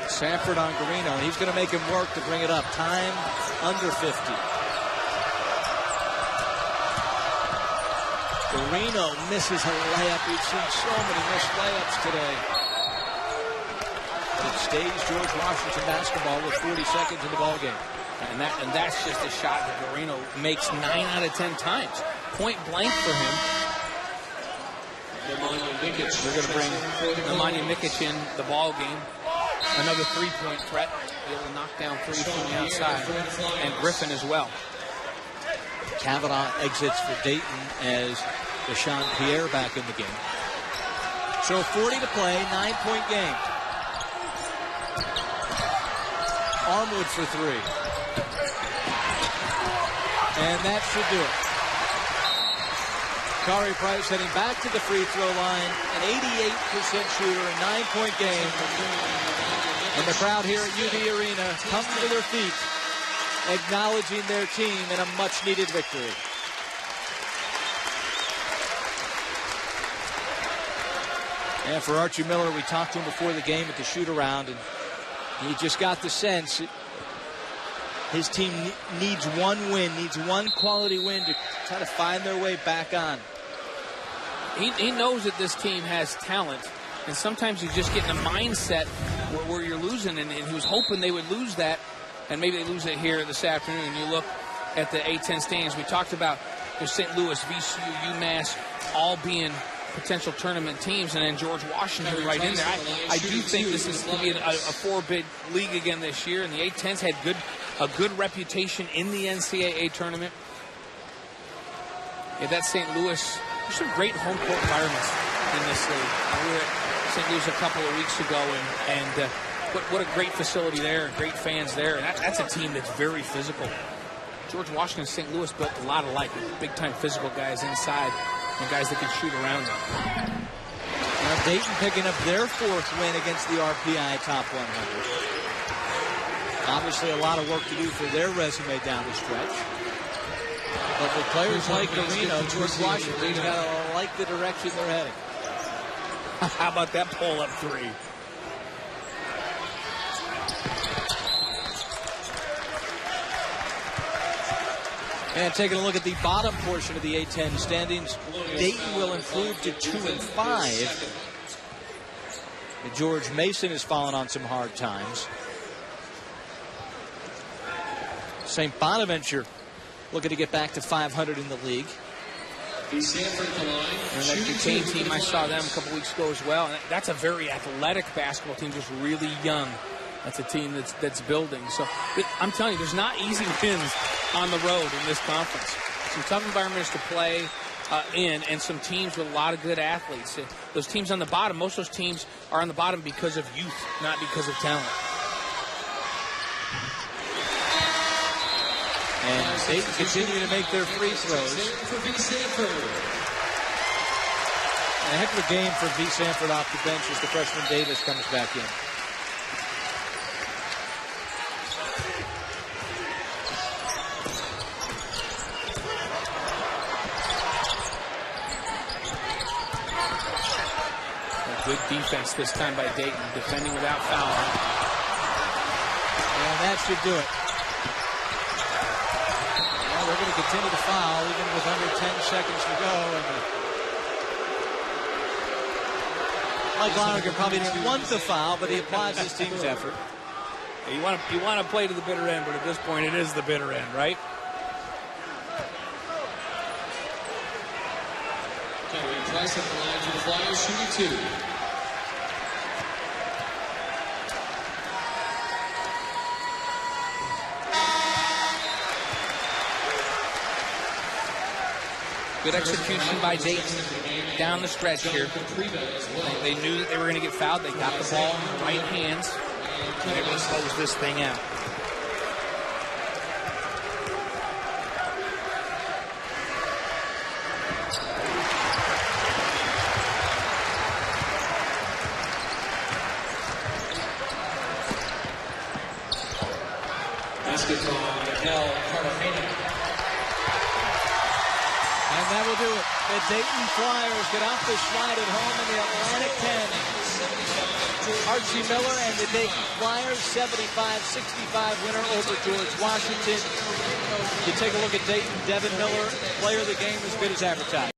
Sanford on Garino, and he's going to make him work to bring it up. Time under 50. Garino misses a layup. We've seen so many missed layups today. It stays George Washington basketball with 40 seconds in the ball game. And that's just a shot that Garino makes 9 out of 10 times. Point blank for him. They're going to bring Nemanja Mikic in the ball game. Another 3-point threat. Be able to knock down 3 from the outside. And Griffin as well. Kavanaugh exits for Dayton as Deshaun Pierre back in the game. So 40 to play, 9-point game. Armwood for 3. And that should do it. Makari Price heading back to the free throw line. An 88% shooter, a 9-point game. And the crowd here at UD Arena comes to their feet, acknowledging their team in a much-needed victory. And for Archie Miller, we talked to him before the game at the shoot-around, and he just got the sense his team needs one win, needs one quality win to try to find their way back on. He knows that this team has talent, and sometimes you just get in a mindset where you're losing, and he was hoping they would lose that, and maybe they lose it here this afternoon. You look at the A-10 standings. We talked about St. Louis, VCU, UMass, all being potential tournament teams, and then George Washington right in there. I do think this is going to be a four-bid league again this year, and the A-10's had a good reputation in the NCAA tournament. Yeah, that's St. Louis. There's some great home court environments in this league. We were at St. Louis a couple of weeks ago, and what a great facility there, great fans there. And that's a team that's very physical. George Washington and St. Louis built a lot alike, big-time physical guys inside and guys that can shoot around them. Now Dayton picking up their fourth win against the RPI Top 100. Obviously a lot of work to do for their resume down the stretch. But with players like Carino, George Washington's got to like the direction they're heading. How about that pull-up three? And taking a look at the bottom portion of the A-10 standings, Dayton will improve to 2-5. George Mason has fallen on some hard times. St. Bonaventure looking to get back to 500 in the league. And that Duquesne team, I saw them a couple weeks ago as well. And that's a very athletic basketball team, just really young. That's a team that's building. So I'm telling you, there's not easy wins on the road in this conference. Some tough environments to play in, and some teams with a lot of good athletes. Those teams on the bottom, most of those teams are on the bottom because of youth, not because of talent. And they continue to make their free throws. And a heck of a game for V. Sanford off the bench as the freshman Davis comes back in. Good defense this time by Dayton, defending without fouling. And that should do it. Well, they're going to continue to foul even with under 10 seconds to go. And Mike Lonergan probably didn't want the foul, but he applies his team's effort. You want to play to the bitter end, but at this point it is the bitter end, right? Price at the line for the Flyers, shooting 2. Good execution by Dayton down the stretch here. They knew that they were going to get fouled. They got the ball in the right hands, and they're going to close this thing out. And that will do it. The Dayton Flyers get off the slide at home in the Atlantic 10. Archie Miller and the Dayton Flyers, 75-65 winner over George Washington. You take a look at Dayton, Devin Miller, player of the game as good as advertised.